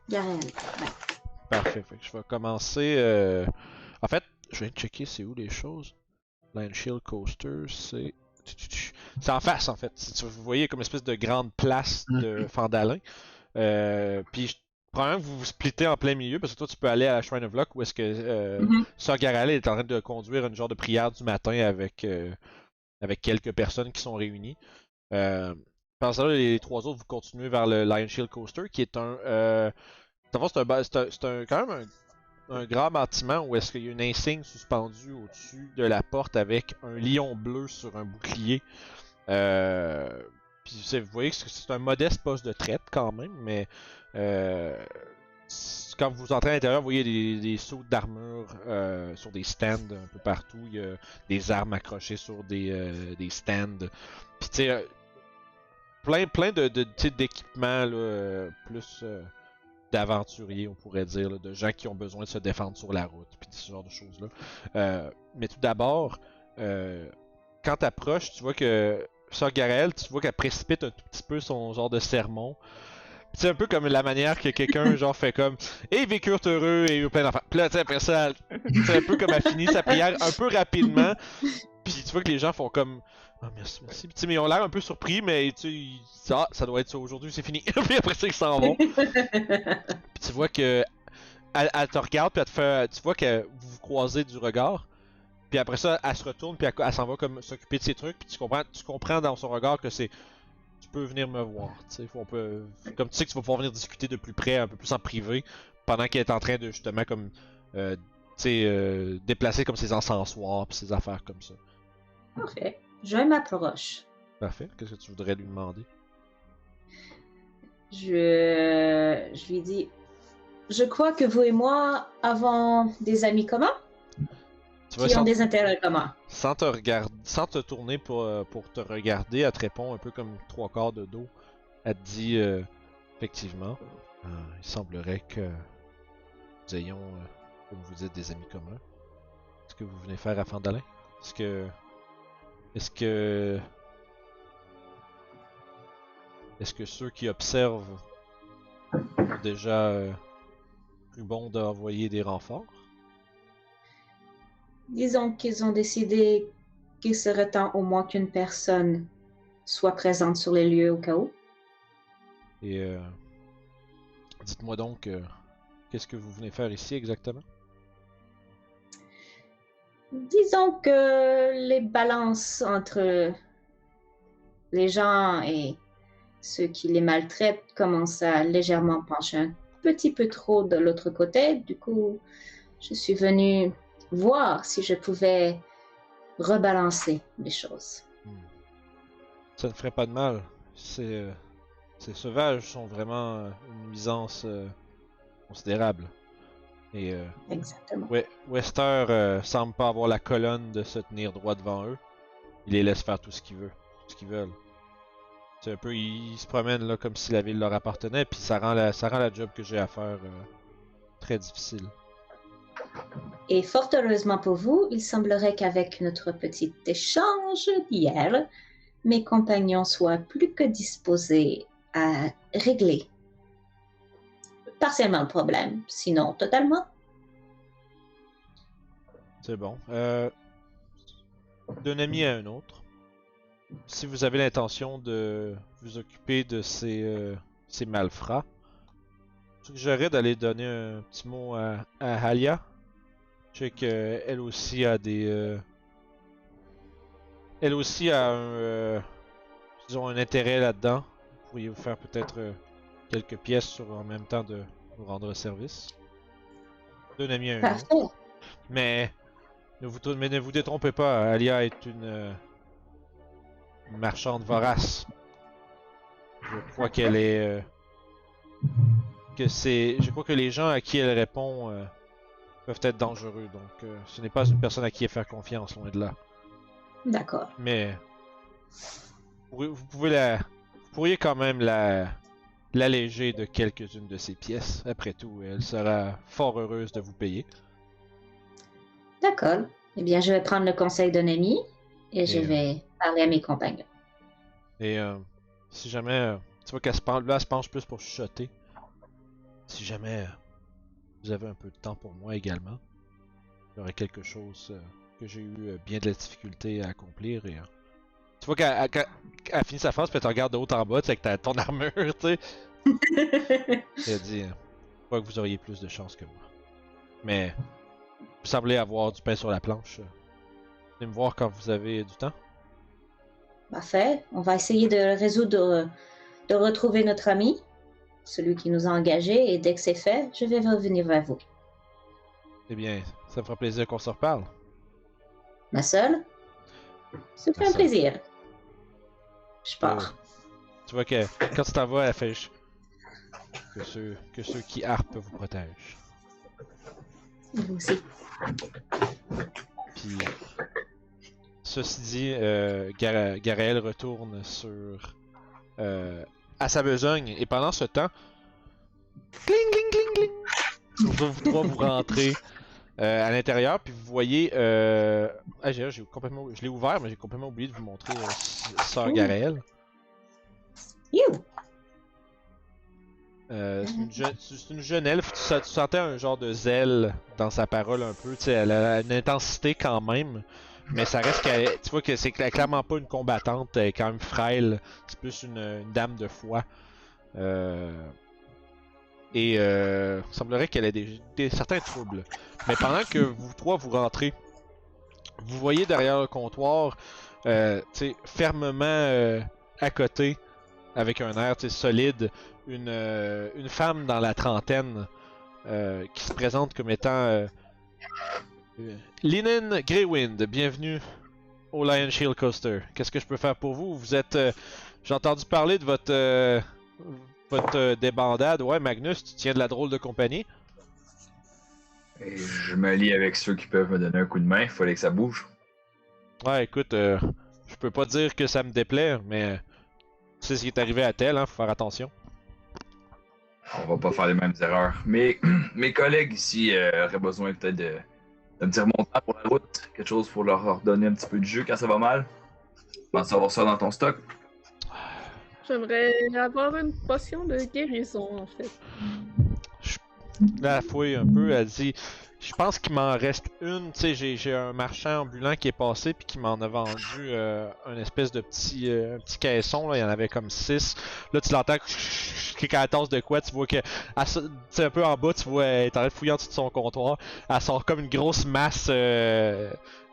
[SPEAKER 4] Garaël.
[SPEAKER 1] Parfait. Fait que je vais commencer. En fait, je viens de checker c'est où les choses. Lion Shield Coaster, c'est. C'est en face en fait. Vous voyez comme une espèce de grande place de Fandalin. Puis probablement que vous vous splittez en plein milieu parce que toi tu peux aller à la Shrine of Luck où est-ce que Sœur Garaël est en train de conduire une genre de prière du matin avec quelques personnes qui sont réunies. Pendant ça, les trois autres vous continuez vers le Lion Shield Coaster qui est un. C'est quand même un grand bâtiment où est-ce qu'il y a une insigne suspendue au-dessus de la porte avec un lion bleu sur un bouclier. Puis vous voyez que c'est un modeste poste de traite quand même, mais quand vous entrez à l'intérieur, vous voyez des sauts d'armure sur des stands un peu partout. Il y a des armes accrochées sur des stands. Puis tu sais, plein d'équipements plus d'aventuriers, on pourrait dire, là, de gens qui ont besoin de se défendre sur la route, puis ce genre de choses-là. Mais tout d'abord, quand tu approches, tu vois que Sœur Garaël, tu vois qu'elle précipite un tout petit peu son genre de sermon. C'est un peu comme la manière que quelqu'un genre fait comme « Et vécurent heureux et eu plein d'enfants ». Puis là, tu sais, après ça, c'est un peu comme elle finit sa prière un peu rapidement. Puis tu vois que les gens font comme « Ah, merci, merci ». Puis mais ils ont l'air un peu surpris, mais tu sais, ça doit être ça aujourd'hui, c'est fini. Puis après ça, ils s'en vont. Puis tu vois que elle te regarde, puis tu vois que vous vous croisez du regard. Puis après ça, elle se retourne, puis elle s'en va comme s'occuper de ses trucs. Puis tu comprends dans son regard que c'est tu peux venir me voir. Comme tu sais que tu vas pouvoir venir discuter de plus près, un peu plus en privé, pendant qu'elle est en train de justement comme déplacer comme ses encensoirs puis ses affaires comme ça.
[SPEAKER 4] Parfait. Je m'approche.
[SPEAKER 1] Parfait. Qu'est-ce que tu voudrais lui demander?
[SPEAKER 4] Je lui dis, je crois que vous et moi avons des amis communs qui ont des intérêts communs.
[SPEAKER 1] Sans te tourner pour te regarder, elle te répond un peu comme trois quarts de dos. Elle te dit effectivement, il semblerait que nous ayons, comme vous dites, des amis communs. Est-ce que vous venez faire à Fandalin? Est-ce que ceux qui observent ont déjà cru bon d'envoyer des renforts?
[SPEAKER 4] Disons qu'ils ont décidé qu'il serait temps au moins qu'une personne soit présente sur les lieux au cas où.
[SPEAKER 1] Et dites-moi donc, qu'est-ce que vous venez faire ici exactement?
[SPEAKER 4] Disons que les balances entre les gens et ceux qui les maltraitent commencent à légèrement pencher un petit peu trop de l'autre côté. Du coup, je suis venue voir si je pouvais rebalancer les choses.
[SPEAKER 1] Ça ne ferait pas de mal. Ces sauvages sont vraiment une nuisance considérable. Et
[SPEAKER 4] Exactement.
[SPEAKER 1] Wester semble pas avoir la colonne de se tenir droit devant eux. Il les laisse faire tout ce qu'ils veulent. C'est un peu, ils se promènent là comme si la ville leur appartenait, puis ça rend la job que j'ai à faire très difficile.
[SPEAKER 4] Et fort heureusement pour vous, il semblerait qu'avec notre petit échange d'hier, mes compagnons soient plus que disposés à régler partiellement le problème, sinon totalement.
[SPEAKER 1] C'est bon. D'un ami à un autre, si vous avez l'intention de vous occuper de ces malfrats, je suggérerais d'aller donner un petit mot à Halia. Je sais qu'elle aussi a des... elle aussi a un intérêt là-dedans. Vous pourriez vous faire peut-être quelques pièces en même temps de nous rendre service. D'un ami à un autre. Mais ne vous détrompez pas, Alia est une marchande vorace. Je crois qu'elle est... je crois que les gens à qui elle répond peuvent être dangereux, donc ce n'est pas une personne à qui faire confiance, loin de là.
[SPEAKER 4] D'accord.
[SPEAKER 1] Mais vous pourriez quand même l'alléger de quelques-unes de ses pièces. Après tout, elle sera fort heureuse de vous payer.
[SPEAKER 4] D'accord. Eh bien, je vais prendre le conseil d'un ami et je vais parler à mes compagnons.
[SPEAKER 1] Et si jamais, tu vois qu'elle se penche, là, elle se penche plus pour chuchoter. Si jamais vous avez un peu de temps pour moi également, j'aurai quelque chose que j'ai eu bien de la difficulté à accomplir. Et tu vois qu'elle finit sa phrase, puis elle te regarde de haut en bas, tu sais, avec ta, ton armure, tu sais. Et elle dit, je crois que vous auriez plus de chance que moi. Mais vous semblez avoir du pain sur la planche. Venez me voir quand vous avez du temps.
[SPEAKER 4] Parfait. On va essayer de résoudre, de retrouver notre ami, celui qui nous a engagés, et dès que c'est fait, je vais revenir vers vous.
[SPEAKER 1] Eh bien, ça me fera plaisir qu'on se reparle.
[SPEAKER 4] Ma seule? Ça fait un plaisir. Je pars.
[SPEAKER 1] Tu vois que quand tu t'en vas, elle fait que ceux qui harpent vous protègent.
[SPEAKER 4] Vous aussi.
[SPEAKER 1] Puis, ceci dit, Garaël retourne à sa besogne, et pendant ce temps, cling cling cling cling, vous trois vous rentrez à l'intérieur, puis vous voyez, j'ai complètement, je l'ai ouvert, mais j'ai complètement oublié de vous montrer Sœur Garaël.
[SPEAKER 4] You!
[SPEAKER 1] C'est une jeune elfe, tu sentais un genre de zèle dans sa parole un peu, tu sais, elle a une intensité quand même, mais ça reste qu'elle, tu vois que c'est clairement pas une combattante, elle est quand même frêle, c'est plus une dame de foi. Et il semblerait qu'elle ait certains troubles. Mais pendant que vous trois vous rentrez, vous voyez derrière le comptoir, tu sais, fermement à côté, avec un air solide, une femme dans la trentaine qui se présente comme étant Linen Greywind. Bienvenue au Lion Shield Coaster. Qu'est-ce que je peux faire pour vous? Vous êtes... j'ai entendu parler de votre débandade. Ouais, Magnus, tu tiens de la drôle de compagnie?
[SPEAKER 3] Et je me lie avec ceux qui peuvent me donner un coup de main. Il fallait que ça bouge.
[SPEAKER 1] Ouais, écoute, je peux pas dire que ça me déplaît, mais tu sais ce qui est arrivé à Tel, hein, faut faire attention.
[SPEAKER 3] On va pas faire les mêmes erreurs. Mais mes collègues ici auraient besoin peut-être de me dire mon temps pour la route. Quelque chose pour leur donner un petit peu de jus quand ça va mal. Tu penses avoir ça dans ton stock?
[SPEAKER 2] J'aimerais avoir une potion de guérison, en fait.
[SPEAKER 1] Là, elle fouille un peu, elle dit... Je pense qu'il m'en reste une, tu sais, j'ai un marchand ambulant qui est passé puis qui m'en a vendu un espèce de petit caisson, là, il y en avait comme 6. Là, tu l'entends qui tasse de quoi, tu vois que, un peu en bas, tu vois, elle est en train de fouiller en dessous de son comptoir, elle sort comme une grosse masse,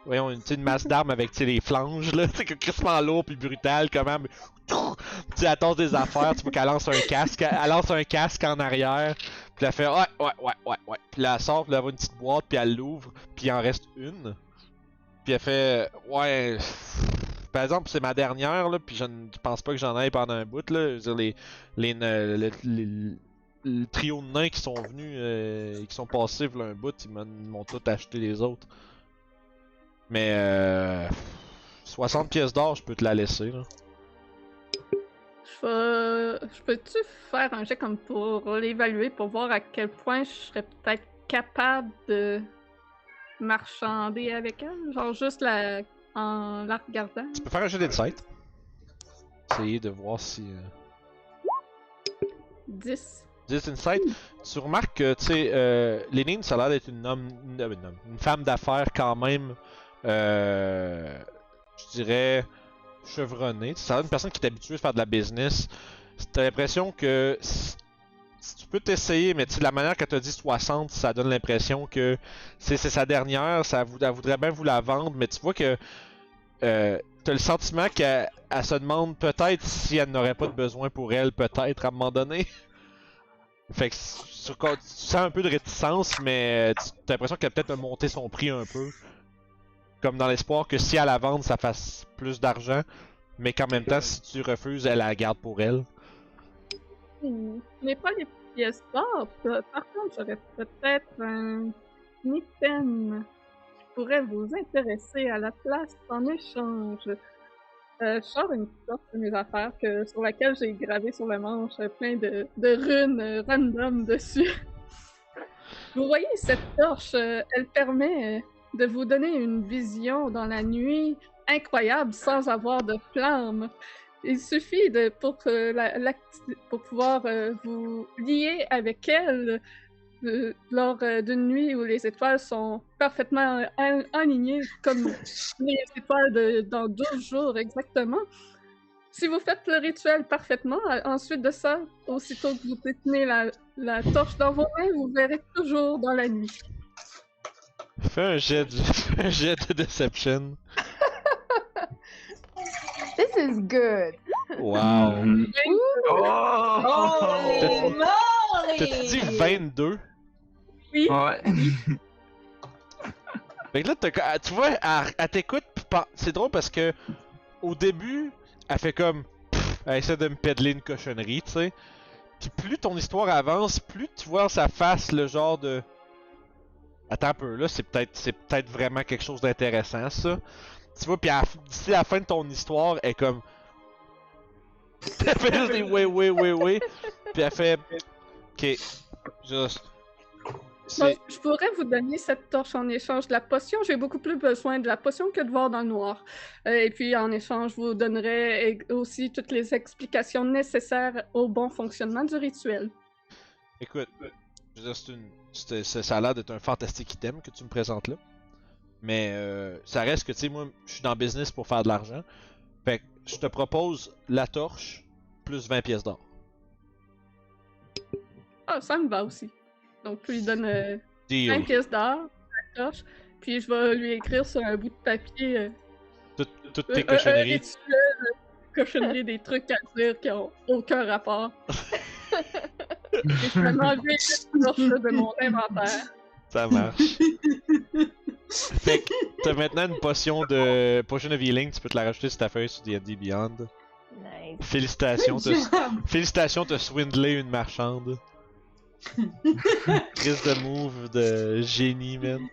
[SPEAKER 1] voyons, une masse d'armes avec, tu sais, les flanges, là, c'est crissement lourd puis brutal, quand même. Tu elle tasse des affaires, tu vois qu'elle lance un casque en arrière. Puis elle fait ouais. Puis là, elle sort, puis elle voit une petite boîte, puis elle l'ouvre, puis il en reste une. Puis elle fait ouais. Par exemple, c'est ma dernière, là, puis je ne pense pas que j'en aille pendant un bout, là. Je veux dire, le trio de nains qui sont venus et qui sont passés v'là un bout, ils m'ont tout acheté les autres. Mais 60 pièces d'or, je peux te la laisser, là.
[SPEAKER 2] Je peux-tu faire un jet comme pour l'évaluer, pour voir à quel point je serais peut-être capable de marchander avec elle? Genre juste en la regardant?
[SPEAKER 1] Tu peux faire un jeu d'insight. Essayer de voir si...
[SPEAKER 2] 10.
[SPEAKER 1] 10 insight. Tu remarques que, tu sais, Lénine, ça a l'air d'être une femme d'affaires quand même, je dirais, chevronnée. Ça a l'air d'une personne qui est habituée à faire de la business. T'as l'impression que si tu peux t'essayer, mais tu sais, de la manière qu'elle t'a dit 60, ça donne l'impression que c'est sa dernière, elle voudrait bien vous la vendre, mais tu vois que t'as le sentiment qu'elle se demande peut-être si elle n'aurait pas de besoin pour elle, peut-être à un moment donné. Fait que tu sens un peu de réticence, mais t'as l'impression qu'elle a peut-être monté son prix un peu. Comme dans l'espoir que si elle la vende, ça fasse plus d'argent. Mais qu'en même temps, si tu refuses, elle la garde pour elle.
[SPEAKER 2] Mais pas les pièces d'or. Par contre, j'aurais peut-être item qui pourrait vous intéresser à la place en échange. Je sors une torche de mes affaires sur laquelle j'ai gravé sur le manche plein de runes random dessus. Vous voyez, cette torche, elle permet de vous donner une vision dans la nuit incroyable sans avoir de flamme. Il suffit pour pouvoir vous lier avec elle lors d'une nuit où les étoiles sont parfaitement alignées comme les étoiles dans 12 jours exactement. Si vous faites le rituel parfaitement, ensuite de ça, aussitôt que vous détenez la torche dans vos mains, vous verrez toujours dans la nuit.
[SPEAKER 1] Fais un jet de Deception.
[SPEAKER 5] This is good.
[SPEAKER 1] Wow.
[SPEAKER 4] Oh,
[SPEAKER 1] T'as-tu dit 22?
[SPEAKER 2] Oui.
[SPEAKER 6] Ouais.
[SPEAKER 1] Fait que là, tu vois, elle t'écoute, pis c'est drôle parce que au début, elle fait comme. Elle essaie de me pédler une cochonnerie, tu sais. Puis plus ton histoire avance, plus tu vois sa face le genre de. Attends un peu, là, c'est peut-être vraiment quelque chose d'intéressant, ça. Tu vois, pis d'ici la fin de ton histoire, elle est comme. Elle fait juste des oui. Puis elle fait. Ok. Juste.
[SPEAKER 2] Bon, je pourrais vous donner cette torche en échange de la potion. J'ai beaucoup plus besoin de la potion que de voir dans le noir. Et puis, en échange, je vous donnerai aussi toutes les explications nécessaires au bon fonctionnement du rituel.
[SPEAKER 1] Écoute, je veux dire, ça a l'air d'être un fantastique item que tu me présentes là. Mais ça reste que, tu sais, moi, je suis dans le business pour faire de l'argent. Fait que je te propose la torche plus 20 pièces d'or.
[SPEAKER 2] Ah, ça me va aussi. Donc, je lui donne 20
[SPEAKER 1] Deal.
[SPEAKER 2] pièces d'or, la torche, puis je vais lui écrire sur un bout de papier
[SPEAKER 1] Toutes tes
[SPEAKER 2] un
[SPEAKER 1] cochonneries.
[SPEAKER 2] rituel, cochonnerie, des trucs à dire qui ont aucun rapport. Et je vais m'enlever cette torche de mon inventaire.
[SPEAKER 1] Ça marche. Fait que t'as maintenant une potion of healing, tu peux te la rajouter sur ta feuille sur D&D Beyond.
[SPEAKER 5] Nice.
[SPEAKER 1] Félicitations, t'as swindlé une marchande. Crise de move de génie, man.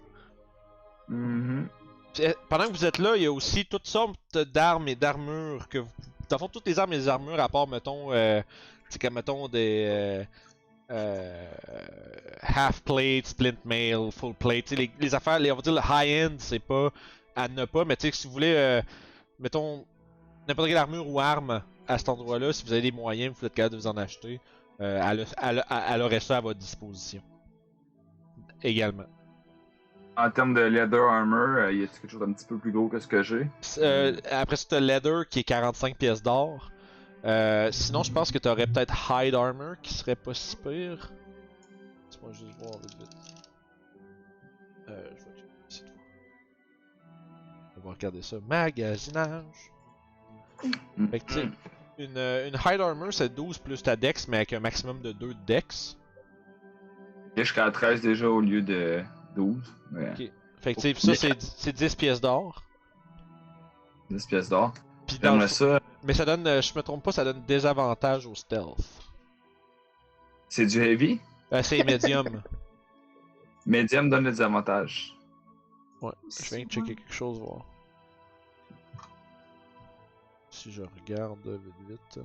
[SPEAKER 1] Pendant que vous êtes là, il y a aussi toutes sortes d'armes et d'armures que vous. Dans le fond, toutes les armes et les armures, à part, mettons, c'est comme, mettons, des. Half plate, splint mail, full plate. Les affaires, on va dire le high-end, c'est pas à ne pas, mais tu sais, si vous voulez, mettons, n'importe quelle armure ou arme à cet endroit-là, si vous avez des moyens, vous êtes capable de vous en acheter. Elle aurait ça à votre disposition. Également.
[SPEAKER 6] En termes de leather armor, y a-t-il quelque chose d'un petit peu plus gros que ce que j'ai?
[SPEAKER 1] Après ça, t'as leather qui est 45 pièces d'or. Sinon, je pense que t'aurais peut-être hide armor qui serait pas si pire. Laisse-moi juste voir vite. Je vais checker ici. On va regarder ça. Magasinage. Fait que tu sais, une hide armor c'est 12 plus ta dex, mais avec un maximum de 2 dex.
[SPEAKER 6] Je suis à 13 déjà au lieu de 12. Mais...
[SPEAKER 1] Ok. Fait que tu sais, ça c'est 10 pièces d'or.
[SPEAKER 6] 10 pièces d'or.
[SPEAKER 1] Puis dans
[SPEAKER 6] ça.
[SPEAKER 1] Mais ça donne, je me trompe pas, ça donne désavantage au stealth.
[SPEAKER 6] C'est du heavy?
[SPEAKER 1] C'est medium.
[SPEAKER 6] Medium donne des avantages.
[SPEAKER 1] Ouais, je viens de checker quelque chose, voir. Si je regarde vite.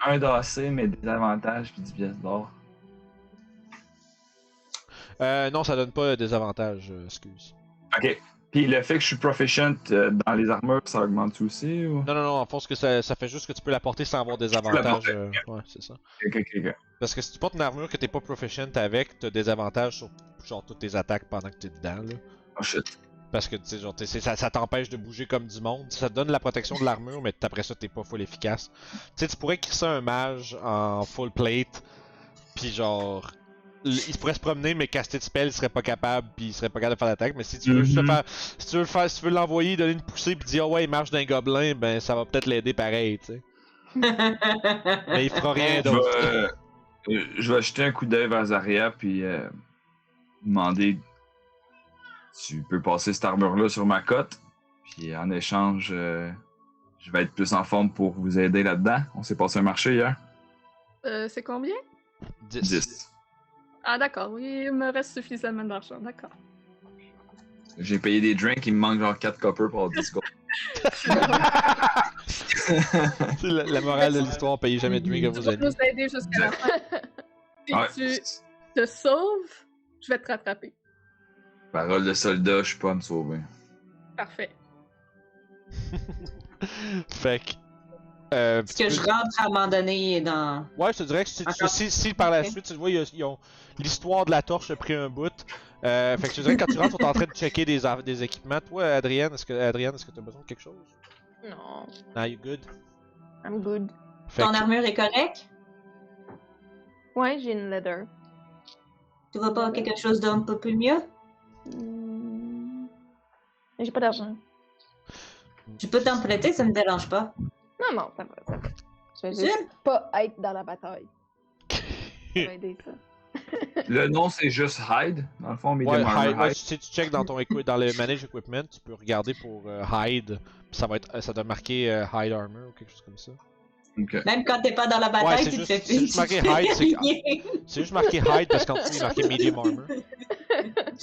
[SPEAKER 6] Un d'AC, mais des avantages puis 10 pièces d'or.
[SPEAKER 1] Non, ça donne pas des avantages, excuse.
[SPEAKER 6] Ok. Puis le fait que je suis proficient dans les armures, ça augmente aussi ou?
[SPEAKER 1] Non, en fond, ce que ça fait juste que tu peux la porter sans avoir des avantages. Ouais, c'est ça.
[SPEAKER 6] Ok.
[SPEAKER 1] Parce que si tu portes une armure que t'es pas proficient avec, t'as des avantages sur genre toutes tes attaques pendant que t'es dedans, là.
[SPEAKER 6] Oh shit.
[SPEAKER 1] Parce que tu sais, genre, ça t'empêche de bouger comme du monde. Ça te donne la protection de l'armure, mais après ça, t'es pas full efficace. Tu sais, tu pourrais crisser un mage en full plate, puis genre. Il pourrait se promener, mais caster de spell, il serait pas capable, puis il serait pas capable de faire l'attaque. Mais si tu veux juste le faire, si tu veux l'envoyer, donner une poussée, puis dire, oh ouais, il marche d'un gobelin, ben ça va peut-être l'aider pareil, tu sais. Mais il fera rien d'autre.
[SPEAKER 6] Je vais jeter un coup d'œil vers Zarya, puis demander. Tu peux passer cette armure-là sur ma cote, puis en échange, je vais être plus en forme pour vous aider là-dedans. On s'est passé un marché hier.
[SPEAKER 2] C'est combien?
[SPEAKER 1] 10.
[SPEAKER 2] Ah, d'accord, oui, il me reste suffisamment d'argent, d'accord.
[SPEAKER 6] J'ai payé des drinks, il me manque genre 4 copper pour le disco.
[SPEAKER 1] C'est la morale de l'histoire, payez jamais de drink à
[SPEAKER 2] Tu
[SPEAKER 1] vos
[SPEAKER 2] vas
[SPEAKER 1] amis.
[SPEAKER 2] nous aider jusqu'à la fin. Si
[SPEAKER 6] Ouais.
[SPEAKER 2] tu te sauves, je vais te rattraper.
[SPEAKER 6] Parole de soldat, je suis pas à me sauver.
[SPEAKER 2] Parfait.
[SPEAKER 1] Fait que.
[SPEAKER 4] Est-ce que je rentre à un moment donné dans.
[SPEAKER 1] Ouais, je te dirais que
[SPEAKER 4] Encore?
[SPEAKER 1] si par la
[SPEAKER 4] Ok.
[SPEAKER 1] suite, tu vois, l'histoire de la torche a pris un bout. Fait que je te dirais que quand tu rentres, ils sont en train de checker des équipements. Toi, Adrienne, est-ce que tu as besoin de quelque chose?
[SPEAKER 5] Non,
[SPEAKER 1] Nah, you good?
[SPEAKER 5] I'm good.
[SPEAKER 1] Fait
[SPEAKER 4] Ton
[SPEAKER 1] que,
[SPEAKER 4] armure est correcte?
[SPEAKER 5] Ouais, j'ai une leather.
[SPEAKER 4] Tu vois pas quelque chose d'un peu plus mieux?
[SPEAKER 5] Mais j'ai pas d'argent.
[SPEAKER 4] Tu peux t'en prêter, ça me dérange pas.
[SPEAKER 5] Non, ça va, ça va. Je vais
[SPEAKER 4] Sûr?
[SPEAKER 5] juste pas être dans la bataille. Ça va aider ça.
[SPEAKER 6] Le nom, c'est juste Hide. Dans le fond,
[SPEAKER 1] ouais,
[SPEAKER 6] Medium Armor
[SPEAKER 1] hide. Ouais,
[SPEAKER 6] Hide.
[SPEAKER 1] si tu check dans dans le manage equipment, tu peux regarder pour hide. Puis ça doit marquer hide armor ou quelque chose comme ça.
[SPEAKER 6] Ok.
[SPEAKER 4] Même quand t'es pas dans la bataille,
[SPEAKER 1] c'est
[SPEAKER 4] tu te
[SPEAKER 1] juste-
[SPEAKER 4] fais
[SPEAKER 1] c'est juste marqué hide, c'est C'est juste marqué hide parce qu'en dessous il est marqué medium armor.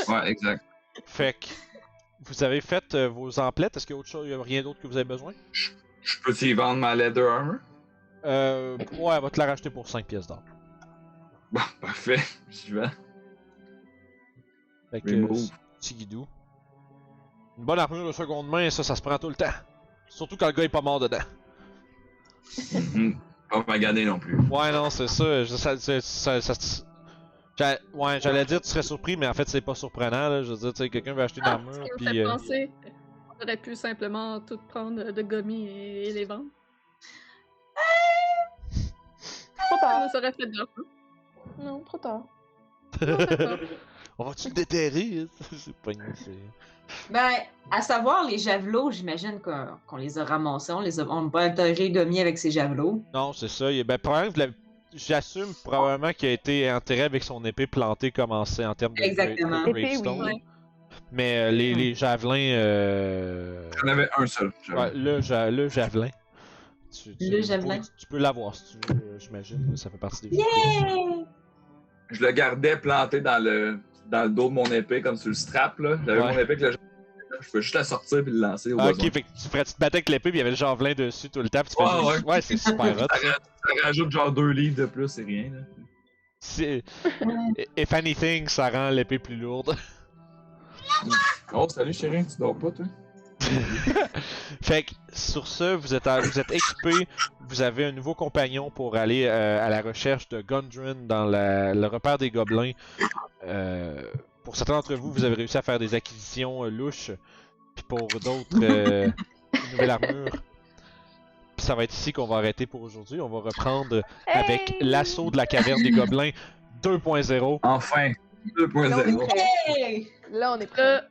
[SPEAKER 6] Ouais, exact.
[SPEAKER 1] Fait que vous avez fait vos emplettes. Est-ce qu'il y a autre chose, il y a rien d'autre que vous avez besoin?
[SPEAKER 6] Je peux-tu y vendre ma Leather Armor?
[SPEAKER 1] Ouais, elle va te la racheter pour 5 pièces d'or.
[SPEAKER 6] Bon, parfait. J'y vais.
[SPEAKER 1] Fait que,
[SPEAKER 6] Remove.
[SPEAKER 1] petit guidou. Une bonne armure de seconde main, ça se prend tout le temps. Surtout quand le gars est pas mort dedans.
[SPEAKER 6] Pas magané non plus.
[SPEAKER 1] Ouais, non, c'est ça. Ouais, j'allais dire tu serais surpris, mais en fait c'est pas surprenant. Là. Je veux dire, tu sais, quelqu'un veut acheter une
[SPEAKER 2] Ce
[SPEAKER 1] armure,
[SPEAKER 2] qui me
[SPEAKER 1] puis.
[SPEAKER 2] fait penser, on aurait pu simplement tout prendre de gommis et les vendre.
[SPEAKER 5] Trop
[SPEAKER 2] Ça
[SPEAKER 5] tard.
[SPEAKER 2] nous aurait fait de l'argent.
[SPEAKER 5] Non, trop tard.
[SPEAKER 1] On va-tu le déterrer? C'est pas une.
[SPEAKER 4] Ben, à savoir, les javelots, j'imagine qu'on les a ramassés. On a pas enterré Gomi avec ses javelots.
[SPEAKER 1] Non, c'est ça. Ben, probablement, j'assume probablement qu'il a été enterré avec son épée plantée commencée en termes de
[SPEAKER 4] Exactement.
[SPEAKER 1] de
[SPEAKER 5] Épée,
[SPEAKER 1] gravestone.
[SPEAKER 2] oui.
[SPEAKER 1] Mais les javelins.
[SPEAKER 6] J'en avais un seul.
[SPEAKER 1] Ouais, le javelin.
[SPEAKER 4] Le javelin.
[SPEAKER 1] Tu peux l'avoir si tu veux, j'imagine. Ça fait partie des
[SPEAKER 4] Yeah!
[SPEAKER 6] Je le gardais planté dans le dos de mon épée, comme sur le strap. Là. J'avais
[SPEAKER 1] Ouais.
[SPEAKER 6] mon épée que je peux juste la sortir et le lancer au
[SPEAKER 1] Ah,
[SPEAKER 6] besoin.
[SPEAKER 1] ok, fait que tu te battais avec l'épée, puis il y avait le javelin dessus tout le temps, puis tu fais
[SPEAKER 6] Ouais,
[SPEAKER 1] juste... Ouais, c'est super hot. Ça.
[SPEAKER 6] Ça rajoute genre 2 livres de plus, c'est rien. Là.
[SPEAKER 1] C'est- If anything, ça rend l'épée plus lourde.
[SPEAKER 6] Oh, salut chérie, tu dors pas, toi?
[SPEAKER 1] Fait que sur ce, vous êtes équipés, vous avez un nouveau compagnon pour aller à la recherche de Gundren dans le repère des gobelins. Pour certains d'entre vous, vous avez réussi à faire des acquisitions louches, puis pour d'autres, une nouvelle armure. Puis ça va être ici qu'on va arrêter pour aujourd'hui. On va reprendre avec
[SPEAKER 5] Hey!
[SPEAKER 1] l'assaut de la caverne des gobelins 2.0.
[SPEAKER 6] Enfin, 2.0.
[SPEAKER 4] Hey!
[SPEAKER 5] Là, on est prêt.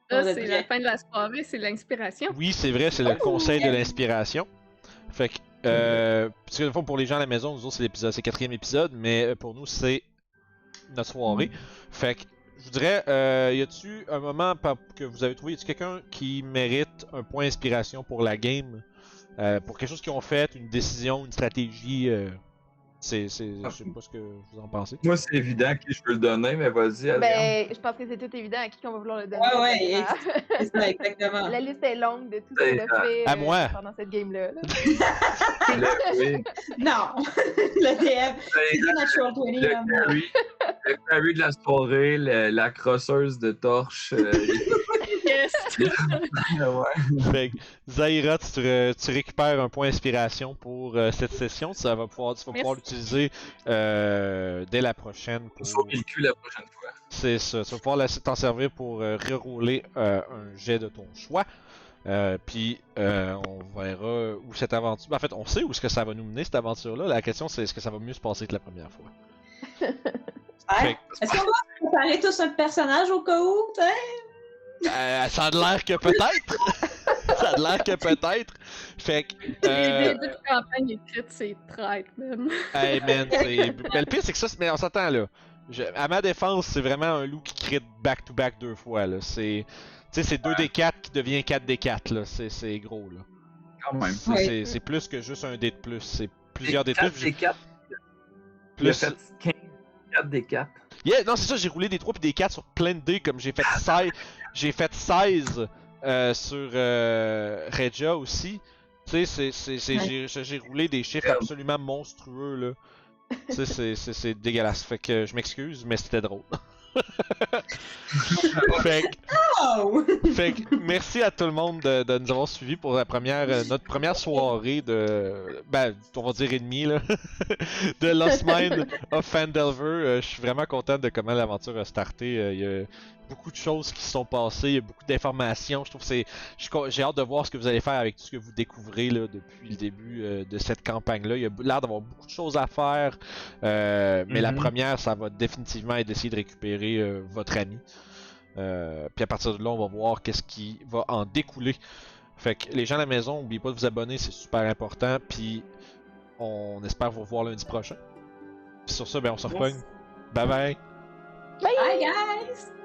[SPEAKER 2] Là,
[SPEAKER 4] On est
[SPEAKER 2] c'est
[SPEAKER 4] prêt.
[SPEAKER 2] la fin de la soirée, c'est l'inspiration.
[SPEAKER 1] Oui, c'est vrai, c'est le conseil de l'inspiration. Fait que, parce que, pour les gens à la maison, nous autres, c'est l'épisode, c'est le 4e épisode, mais pour nous, c'est notre soirée. Fait que, je vous dirais, y a-tu un moment que vous avez trouvé, y a-tu quelqu'un qui mérite un point d'inspiration pour la game, pour quelque chose qu'ils ont fait, une décision, une stratégie, je sais pas ce que vous en pensez.
[SPEAKER 6] Moi, c'est évident qui je peux le donner, mais vas-y, Adrien.
[SPEAKER 5] Ben, je pense que c'est tout évident à qui qu'on va vouloir le donner.
[SPEAKER 4] Ouais,
[SPEAKER 5] Ah.
[SPEAKER 4] c'est ça, exactement.
[SPEAKER 5] La liste est longue de tout ce qu'on a fait
[SPEAKER 1] À moi.
[SPEAKER 5] pendant cette game-là. là.
[SPEAKER 6] Oui.
[SPEAKER 4] Non! Le DM, c'est
[SPEAKER 6] Le
[SPEAKER 4] Natural 20, là, moi.
[SPEAKER 6] carry, le carry de la soirée, la crosseuse de torches.
[SPEAKER 2] Yes!
[SPEAKER 6] Ouais.
[SPEAKER 1] Fait que, Zaira, tu récupères un point d'inspiration pour cette session. Tu vas pouvoir l'utiliser dès la prochaine. Pour...
[SPEAKER 6] Sauver le cul la prochaine fois.
[SPEAKER 1] C'est ça. Tu vas pouvoir t'en servir pour rerouler un jet de ton choix. Puis on verra où cette aventure. En fait, on sait où est-ce que ça va nous mener cette aventure-là. La question c'est est-ce que ça va mieux se passer que la première fois.
[SPEAKER 4] Ouais. Est-ce qu'on va préparer tous un personnage au cas où, tu sais?
[SPEAKER 1] Ça a l'air que peut-être. Ça a l'air que peut-être. Fait que.
[SPEAKER 2] Les débuts de campagne écrite, c'est traite, même.
[SPEAKER 1] Hey man, c'est. Mais le pire c'est que ça, mais on s'entend là. À ma défense, c'est vraiment un loup qui crit back-to-back 2 fois là. C'est. Tu sais, c'est 2d4 qui devient 4d4 là. C'est gros là.
[SPEAKER 6] Quand même.
[SPEAKER 1] C'est plus que juste un dé de plus. C'est plusieurs dés de
[SPEAKER 6] 4
[SPEAKER 1] plus.
[SPEAKER 6] des 4. Il a
[SPEAKER 1] Plus.
[SPEAKER 6] fait 15, 4 des 4.
[SPEAKER 1] Yeah, non, c'est ça, j'ai roulé des 3 puis des 4 sur plein de dés, comme j'ai fait 16, j'ai fait 16 sur Regia aussi. Tu sais, j'ai roulé des chiffres absolument monstrueux, là. Tu sais, c'est dégueulasse. Fait que je m'excuse, mais c'était drôle. fait, fait que merci à tout le monde de nous avoir suivis pour la notre première soirée de, ben, on va dire et demi, là, de Lost Mine of Phandelver. Je suis vraiment content de comment l'aventure a starté. Il y a beaucoup de choses qui se sont passées, il y a beaucoup d'informations. Je trouve que j'ai hâte de voir ce que vous allez faire avec tout ce que vous découvrez là, depuis le début de cette campagne-là. Il y a l'air d'avoir beaucoup de choses à faire, mais la première, ça va définitivement être d'essayer de récupérer votre ami. Puis à partir de là, on va voir qu'est-ce qui va en découler. Fait que les gens à la maison, n'oubliez pas de vous abonner, c'est super important. Puis on espère vous revoir lundi prochain. Puis sur ça, ben on se repogne. Bye bye!
[SPEAKER 4] Bye guys!